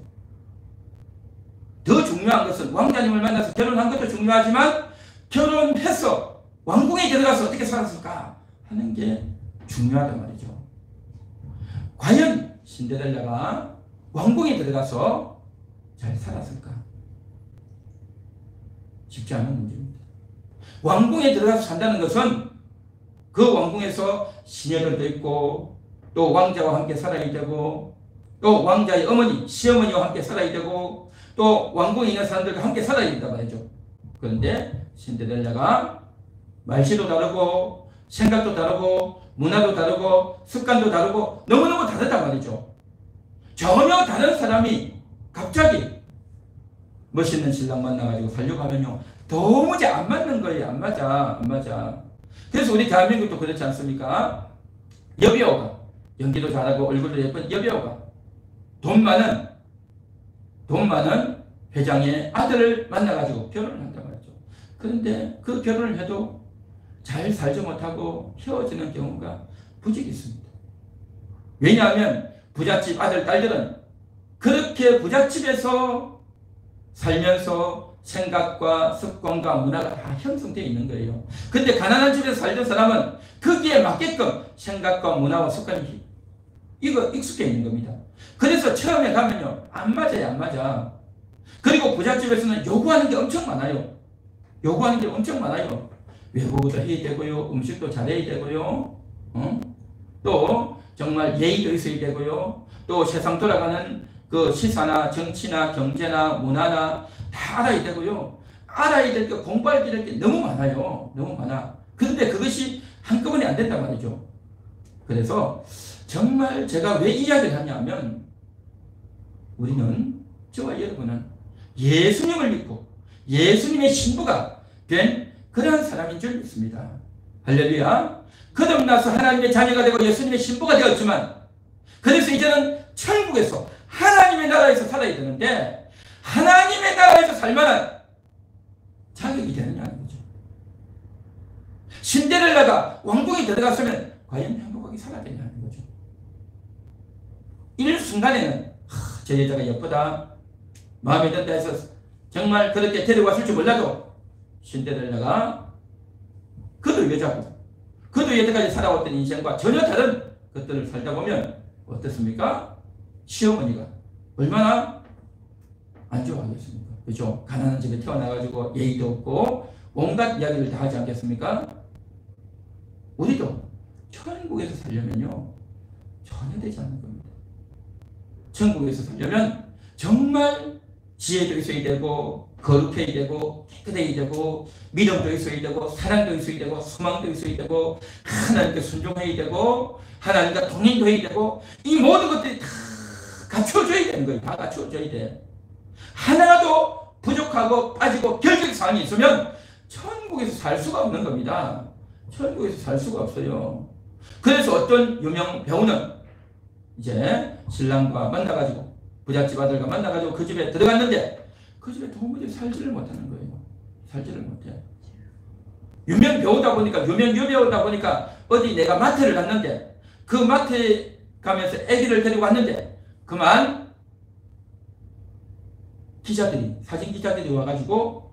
더 중요한 것은 왕자님을 만나서 결혼한 것도 중요하지만 결혼해서 왕궁에 들어가서 어떻게 살았을까 하는 게 중요하단 말이죠. 과연 신데렐라가 왕궁에 들어가서 잘 살았을까? 쉽지 않은 문제입니다. 왕궁에 들어가서 산다는 것은 그 왕궁에서 시녀들도 있고 또 왕자와 함께 살아야 되고 또 왕자의 어머니, 시어머니와 함께 살아야 되고 또 왕궁에 있는 사람들과 함께 살아야 된단 말이죠. 그런데 신데렐라가 말씨도 다르고 생각도 다르고 문화도 다르고 습관도 다르고 너무너무 다르단 말이죠. 전혀 다른 사람이 갑자기 멋있는 신랑 만나가지고 살려고 하면요 도무지 안 맞는 거예요. 안 맞아. 그래서 우리 대한민국도 그렇지 않습니까? 여배우가 연기도 잘하고 얼굴도 예쁜 여배우가 돈 많은 회장의 아들을 만나가지고 결혼을 한단 말이죠. 그런데 그 결혼을 해도 잘 살지 못하고 헤어지는 경우가 부지기 있습니다. 왜냐하면 부잣집 아들, 딸들은 그렇게 부잣집에서 살면서 생각과 습관과 문화가 다 형성되어 있는 거예요. 근데 가난한 집에서 살던 사람은 거기에 맞게끔 생각과 문화와 습관이 이거 익숙해 있는 겁니다. 그래서 처음에 가면요, 안 맞아요, 안 맞아. 그리고 부잣집에서는 요구하는 게 엄청 많아요. 요구하는 게 엄청 많아요. 외국어도 해야 되고요, 음식도 잘해야 되고요, 또 정말 예의도 있어야 되고요, 또 세상 돌아가는 그 시사나 정치나 경제나 문화나 다 알아야 되고요. 알아야 될 게, 공부해야 될 게 너무 많아요. 너무 많아. 그런데 그것이 한꺼번에 안 된단 말이죠. 그래서 정말 제가 왜 이야기를 하냐면, 우리는, 저와 여러분은 예수님을 믿고 예수님의 신부가 된 그런 사람인 줄 믿습니다. 할렐루야. 거듭나서 하나님의 자녀가 되고 예수님의 신부가 되었지만, 그래서 이제는 천국에서 하나님의 나라에서 살아야 되는데, 하나님의 나라에서 살만한 자격이 되느냐는 거죠. 신데렐라가 왕궁에 들어갔으면 과연 행복하게 살아야 되냐는 거죠. 일순간에는 저 여자가 예쁘다, 마음에 든다 해서 정말 그렇게 데려왔을지 몰라도, 신데렐라가 그도 여자고 그도 여태까지 살아왔던 인생과 전혀 다른 것들을 살다 보면 어떻습니까? 시어머니가 얼마나 안 좋아하겠습니까? 그죠? 가난한 집에 태어나가지고 예의도 없고 온갖 이야기를 다 하지 않겠습니까? 우리도 천국에서 살려면요, 전혀 되지 않는 겁니다. 천국에서 살려면 정말 지혜도 있어야 되고, 거룩해야 되고, 깨끗해야 되고, 믿음도 있어야 되고, 사랑도 있어야 되고, 소망도 있어야 되고, 하나님께 순종해야 되고, 하나님과 동행도 해야 되고, 이 모든 것들이 다 갖춰줘야 되는 거예요. 다 갖춰줘야 돼. 하나도 부족하고 빠지고 결격 사항이 있으면 천국에서 살 수가 없는 겁니다. 천국에서 살 수가 없어요. 그래서 어떤 유명 배우는 이제 신랑과 만나가지고, 부잣집 아들과 만나가지고 그 집에 들어갔는데 그 집에 도무지 살지를 못하는 거예요. 살지를 못해. 유명 배우다 보니까, 유명 여배우다 보니까 어디 내가 마트를 갔는데, 그 마트에 가면서 아기를 데리고 왔는데 그만 기자들이, 사진 기자들이 와가지고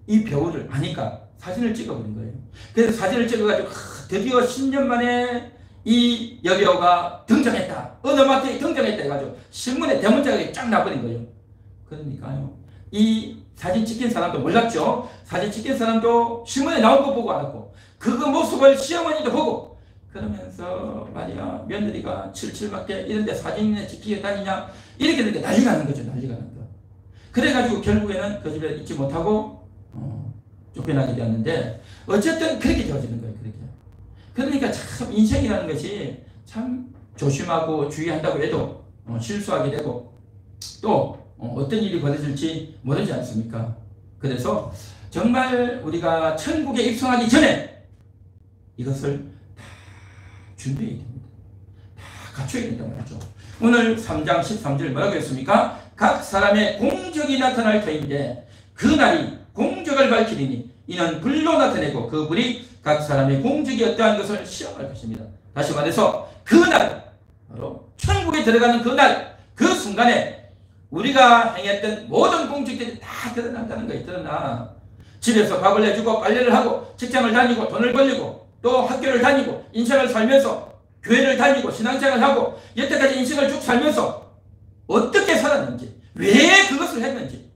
이 배우를 아니까 사진을 찍어버린 거예요. 그래서 사진을 찍어가지고 드디어 10년 만에 이 여배우가 등장했다, 어느 마트에 등장했다 해가지고 신문에 대문짝이 쫙 나버린 거예요. 그러니까요, 이 사진 찍힌 사람도 몰랐죠. 사진 찍힌 사람도 신문에 나온 거 보고 알았고, 그 모습을 시어머니도 보고, 그러면서 말이야, 며느리가 칠칠맞게 이런데 사진에 찍히게 다니냐, 이렇게 되니까 난리가 나는 거죠. 난리가 나는 거. 그래가지고 결국에는 그 집에 있지 못하고 쫓겨나게 되었는데, 어쨌든 그렇게 되어지는 거예요. 그렇게. 그러니까 참 인생이라는 것이 참 조심하고 주의한다고 해도 실수하게 되고, 또 어떤 일이 벌어질지 모르지 않습니까? 그래서 정말 우리가 천국에 입성하기 전에 이것을 다 준비해야 됩니다. 다 갖춰야 된단 말이죠. 오늘 3장 13절 뭐라고 했습니까? 각 사람의 공적이 나타날 터인데 그 날이 공적을 밝히리니 이는 불로 나타내고 그 불이 각 사람의 공적이 어떠한 것을 시험할 것입니다. 다시 말해서 그 날, 바로 천국에 들어가는 그 날, 그 순간에 우리가 행했던 모든 공적들이 다 드러난다는 거예요. 드러나. 집에서 밥을 해주고 빨래를 하고 직장을 다니고 돈을 벌리고 또 학교를 다니고 인생을 살면서 교회를 다니고 신앙생활을 하고 여태까지 인생을 쭉 살면서 어떻게 살았는지, 왜 그것을 했는지,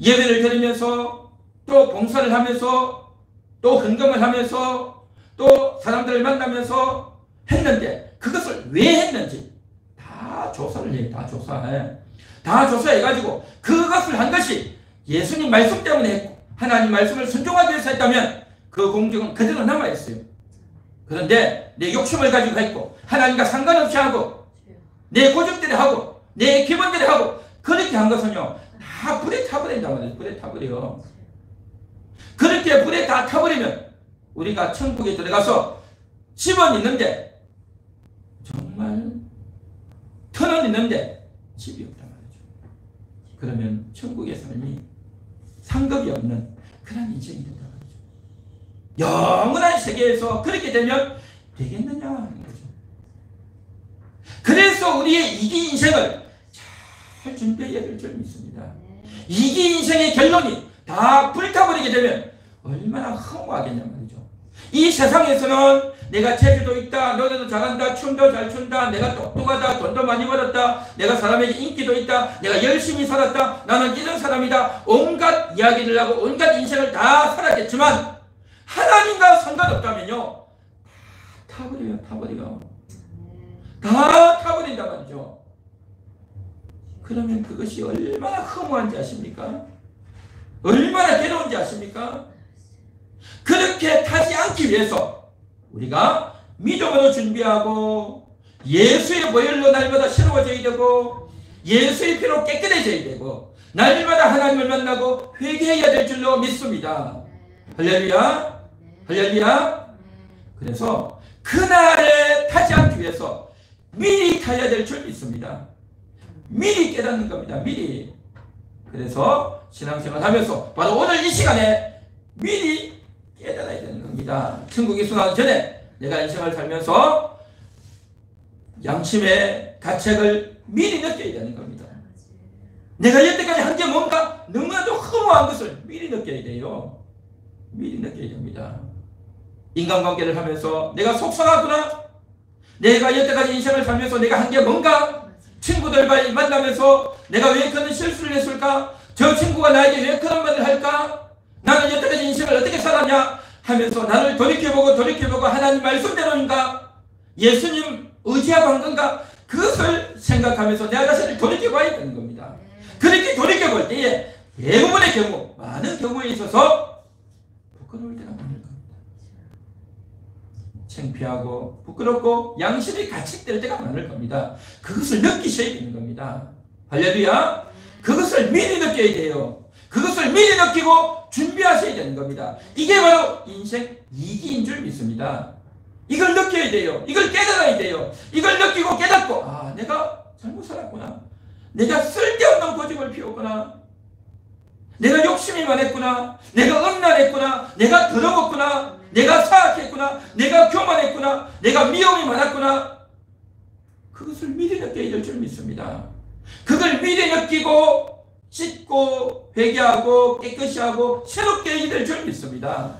예배를 드리면서 또 봉사를 하면서 또 헌금을 하면서 또 사람들을 만나면서 했는데 그것을 왜 했는지 다 조사를 해요. 다 조사해. 다 조사해가지고 그것을 한 것이 예수님 말씀 때문에 했고 하나님 말씀을 순종하기 위해서 했다면 그 공적은 그대로 남아있어요. 그런데 내 욕심을 가지고 했고 하나님과 상관없이 하고 내 고집대로 하고 내 기본대로 하고 그렇게 한 것은요 다 불에 타버린단 말이에요. 불에 타버려. 그렇게 불에 다 타버리면 우리가 천국에 들어가서 집은 있는데 정말 터는 있는데 집이 없단 말이죠. 그러면 천국의 삶이 상급이 없는 그런 인생이 된단 말이죠. 영원한 세계에서 그렇게 되면 되겠느냐 하는 거죠. 그래서 우리의 이기 인생을 잘 준비해야 될 줄 믿습니다. 이기 인생의 결론이 다 불타버리게 되면 얼마나 허무하겠냐 말이죠. 이 세상에서는 내가 재주도 있다, 노래도 잘한다, 춤도 잘 춘다, 내가 똑똑하다, 돈도 많이 벌었다, 내가 사람에게 인기도 있다, 내가 열심히 살았다, 나는 이런 사람이다, 온갖 이야기를 하고 온갖 인생을 다 살았겠지만 하나님과 상관없다면요, 다 타버려요. 타버려요. 다 타버린단 말이죠. 그러면 그것이 얼마나 허무한지 아십니까? 얼마나 괴로운지 아십니까? 그렇게 타지 않기 위해서 우리가 믿음으로 준비하고 예수의 보혈로 날마다 새로워져야 되고 예수의 피로 깨끗해져야 되고 날마다 하나님을 만나고 회개해야 될 줄로 믿습니다. 할렐루야. 할렐루야. 그래서 그날에 타지 않기 위해서 미리 타야 될 줄 믿습니다. 미리 깨닫는 겁니다. 미리. 그래서 신앙생활 하면서 바로 오늘 이 시간에 미리 깨달아야 되는 겁니다. 천국에 순환 전에 내가 인생을 살면서 양심의 가책을 미리 느껴야 되는 겁니다. 내가 여태까지 한 게 뭔가 너무나도 허무한 것을 미리 느껴야 돼요. 미리 느껴야 됩니다. 인간관계를 하면서 내가 속상하구나, 내가 여태까지 인생을 살면서 내가 한 게 뭔가, 친구들 만나면서 내가 왜 그런 실수를 했을까, 저 친구가 나에게 왜 그런 말을 할까, 나는 여태까지 인생을 어떻게 살았냐 하면서 나를 돌이켜보고 하나님 말씀대로인가, 예수님 의지하고 한 건가, 그것을 생각하면서 내 자신을 돌이켜봐야 되는 겁니다. 그렇게 돌이켜볼 때에 대부분의 경우, 많은 경우에 있어서 부끄러울 때가 많을 겁니다. 창피하고 부끄럽고 양심이 가책될 때가 많을 겁니다. 그것을 느끼셔야 되는 겁니다. 할렐루야. 그것을 미리 느껴야 돼요. 그것을 미리 느끼고 준비하셔야 되는 겁니다. 이게 바로 인생 이기인 줄 믿습니다. 이걸 느껴야 돼요. 이걸 깨달아야 돼요. 이걸 느끼고 깨닫고, 아, 내가 잘못 살았구나, 내가 쓸데없는 고집을 피웠구나, 내가 욕심이 많았구나, 내가 음란했구나, 내가 더러웠구나, 내가 사악했구나, 내가 교만했구나, 내가 미움이 많았구나. 그것을 미리 느껴야 될 줄 믿습니다. 그걸 미리 느끼고 씻고 회개하고 깨끗이 하고 새롭게 해야 될 줄 믿습니다.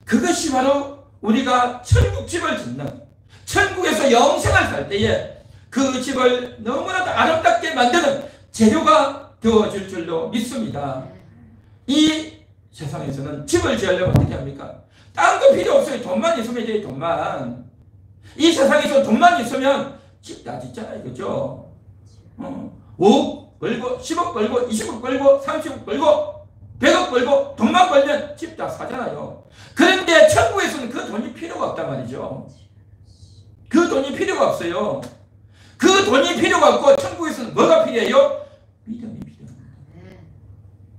그것이 바로 우리가 천국집을 짓는, 천국에서 영생을 살 때에 그 집을 너무나도 아름답게 만드는 재료가 되어줄 줄로 믿습니다. 이 세상에서는 집을 지으려면 어떻게 합니까? 딴 거 필요 없어요. 돈만 있으면 돼요. 돈만. 이 세상에서 돈만 있으면 집 다 짓잖아요. 그죠? 5억 벌고 10억 벌고 20억 벌고 30억 벌고 100억 벌고 돈만 벌면 집 다 사잖아요. 그런데 천국에서는 그 돈이 필요가 없단 말이죠. 그 돈이 필요가 없어요. 그 돈이 필요가 없고 천국에서는 뭐가 필요해요? 믿음이 필요합니다.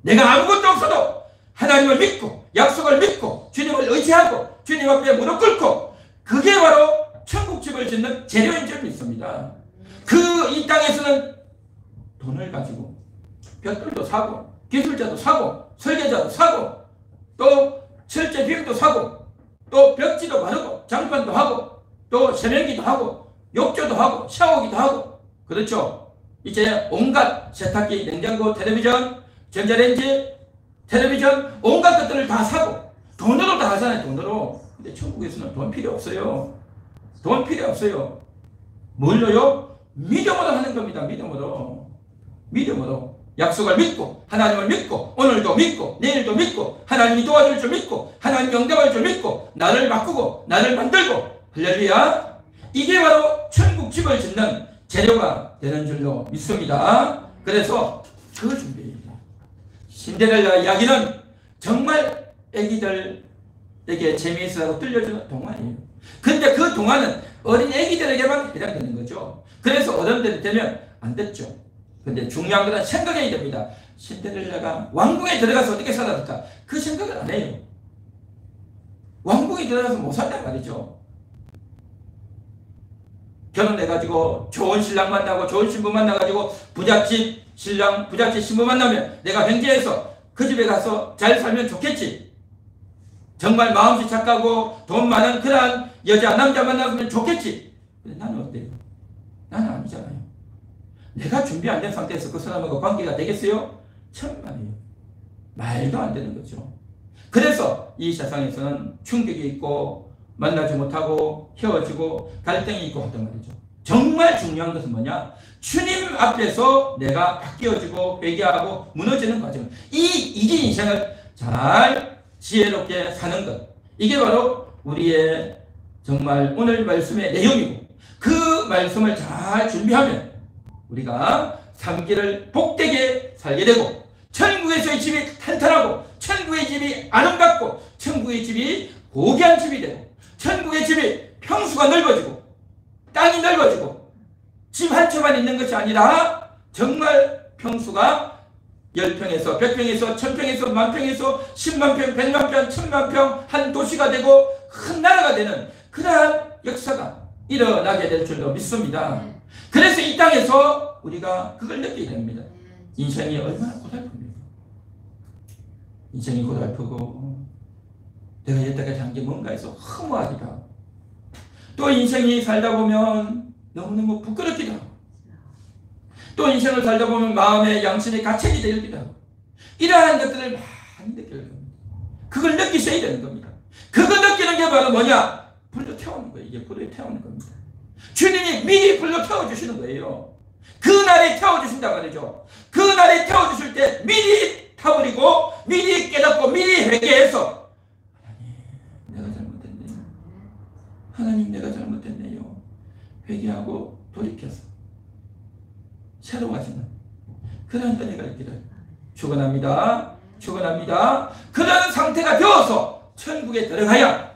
내가 아무것도 없어도 하나님을 믿고 약속을 믿고 주님을 의지하고 주님 앞에 무릎 꿇고, 그게 바로 천국집을 짓는 재료인 줄 믿습니다. 이 땅에서는 돈을 가지고 벽돌도 사고 기술자도 사고 설계자도 사고 또 철제 비용도 사고 또 벽지도 바르고 장판도 하고 또 세면기도 하고 욕조도 하고 샤워기도 하고, 그렇죠? 이제 온갖 세탁기, 냉장고, 텔레비전, 전자레인지, 텔레비전, 온갖 것들을 다 사고 돈으로 다 하잖아요. 돈으로. 근데 천국에서는 돈 필요 없어요. 돈 필요 없어요. 뭘로요? 믿음으로 하는 겁니다. 믿음으로. 믿음으로. 약속을 믿고 하나님을 믿고 오늘도 믿고 내일도 믿고 하나님이 도와줄 줄 믿고 하나님이 응답할 줄 믿고 나를 바꾸고 나를 만들고, 할렐루야. 이게 바로 천국집을 짓는 재료가 되는 줄로 믿습니다. 그래서 그 준비입니다. 신데렐라 이야기는 정말 애기들에게 재미있어서 들려주는 동화예요. 근데 그 동화는 어린 애기들에게만 해당되는 거죠. 그래서 어른들이 되면 안 됐죠. 근데 중요한 건 생각해야 됩니다. 신데렐라가 왕궁에 들어가서 어떻게 살았을까? 그 생각을 안 해요. 왕궁에 들어가서 못 산단 말이죠. 결혼해가지고 좋은 신랑 만나고 좋은 신부 만나가지고 부잣집 신랑, 부잣집 신부 만나면 내가 행제해서 그 집에 가서 잘 살면 좋겠지. 정말 마음씨 착하고 돈 많은 그러한 여자, 남자 만나면 좋겠지. 근데 나는 어때요? 나는 아니잖아요. 내가 준비 안 된 상태에서 그 사람하고 관계가 되겠어요? 천만이에요. 말도 안 되는 거죠. 그래서 이 세상에서는 충격이 있고 만나지 못하고 헤어지고 갈등이 있고 하단 말이죠. 정말 중요한 것은 뭐냐? 주님 앞에서 내가 바뀌어지고 회개하고 무너지는 과정. 이 인생을 잘 지혜롭게 사는 것. 이게 바로 우리의 정말 오늘 말씀의 내용이고, 그 말씀을 잘 준비하면 우리가 삶기를 복되게 살게 되고, 천국에서의 집이 탄탄하고, 천국의 집이 아름답고, 천국의 집이 고귀한 집이 되고, 천국의 집이 평수가 넓어지고 땅이 넓어지고 집 한 채만 있는 것이 아니라 정말 평수가 10평에서 100평에서 1000평에서 10,000평에서 10만 평, 100만 평, 1000만 평 한 도시가 되고 큰 나라가 되는 그러한 역사가 일어나게 될 줄로 믿습니다. 그래서 이 땅에서 우리가 그걸 느끼게 됩니다. 인생이 얼마나 고달픕니까? 인생이 고달프고 내가 여태까지 한 게 뭔가 해서 허무하기도 하고, 또 인생이 살다 보면 너무너무 부끄럽기도 하고, 또 인생을 살다 보면 마음의 양심이 가책이 되기도 하고, 이러한 것들을 많이 느끼게 됩니다. 그걸 느끼셔야 되는 겁니다. 그거 느끼는 게 바로 뭐냐? 불러 태우는 거예요. 이게 불러 태우는 겁니다. 주님이 미리 불러 태워주시는 거예요. 그 날에 태워주신다 말이죠. 그 날에 태워주실 때 미리 타버리고 미리 깨닫고 미리 회개해서, 하나님 내가 잘못했네요. 하나님 내가 잘못했네요. 회개하고 돌이켜서 새로워지는 그런 은혜가 있기를 축원합니다. 축원합니다. 그런 상태가 되어서 천국에 들어가야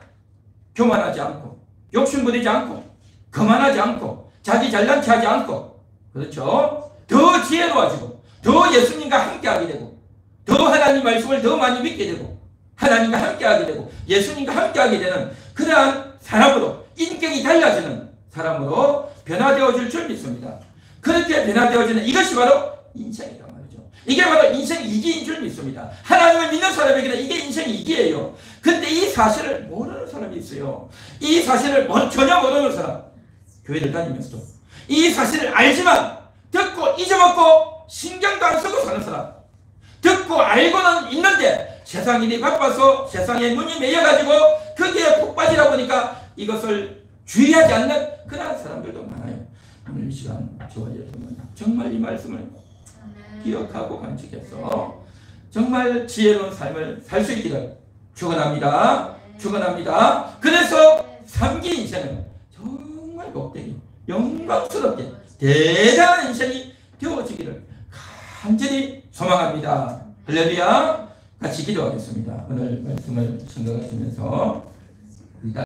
교만하지 않고 욕심부리지 않고 거만하지 않고 자기 잘난 체하지 않고, 그렇죠? 더 지혜로워지고 더 예수님과 함께하게 되고 더 하나님 말씀을 더 많이 믿게 되고 하나님과 함께하게 되고 예수님과 함께하게 되는 그러한 사람으로, 인격이 달라지는 사람으로 변화되어질 줄 믿습니다. 그렇게 변화되어지는 이것이 바로 인생이란 말이죠. 이게 바로 인생 이기인 줄 믿습니다. 하나님을 믿는 사람에게는 이게 인생 이기예요. 근데 이 사실을 모르는 사람이 있어요. 이 사실을 전혀 모르는 사람, 교회를 다니면서도 이 사실을 알지만 듣고 잊어먹고 신경도 안 쓰고 사는 사람, 듣고 알고는 있는데 세상 일이 바빠서 세상에 눈이 매여가지고 거기에 푹 빠지다 보니까 이것을 주의하지 않는 그런 사람들도 많아요. 오늘 이 시간 저와 여러분 정말 이 말씀을 기억하고 간직해서 정말 지혜로운 삶을 살 수 있기를 축원합니다. 축원합니다. 그래서 삼기 인생은 정말 복되게 영광스럽게 대단한 인생이 되어지기를 간절히 소망합니다. 할렐루야. 같이 기도하겠습니다. 오늘 말씀을 생각하시면서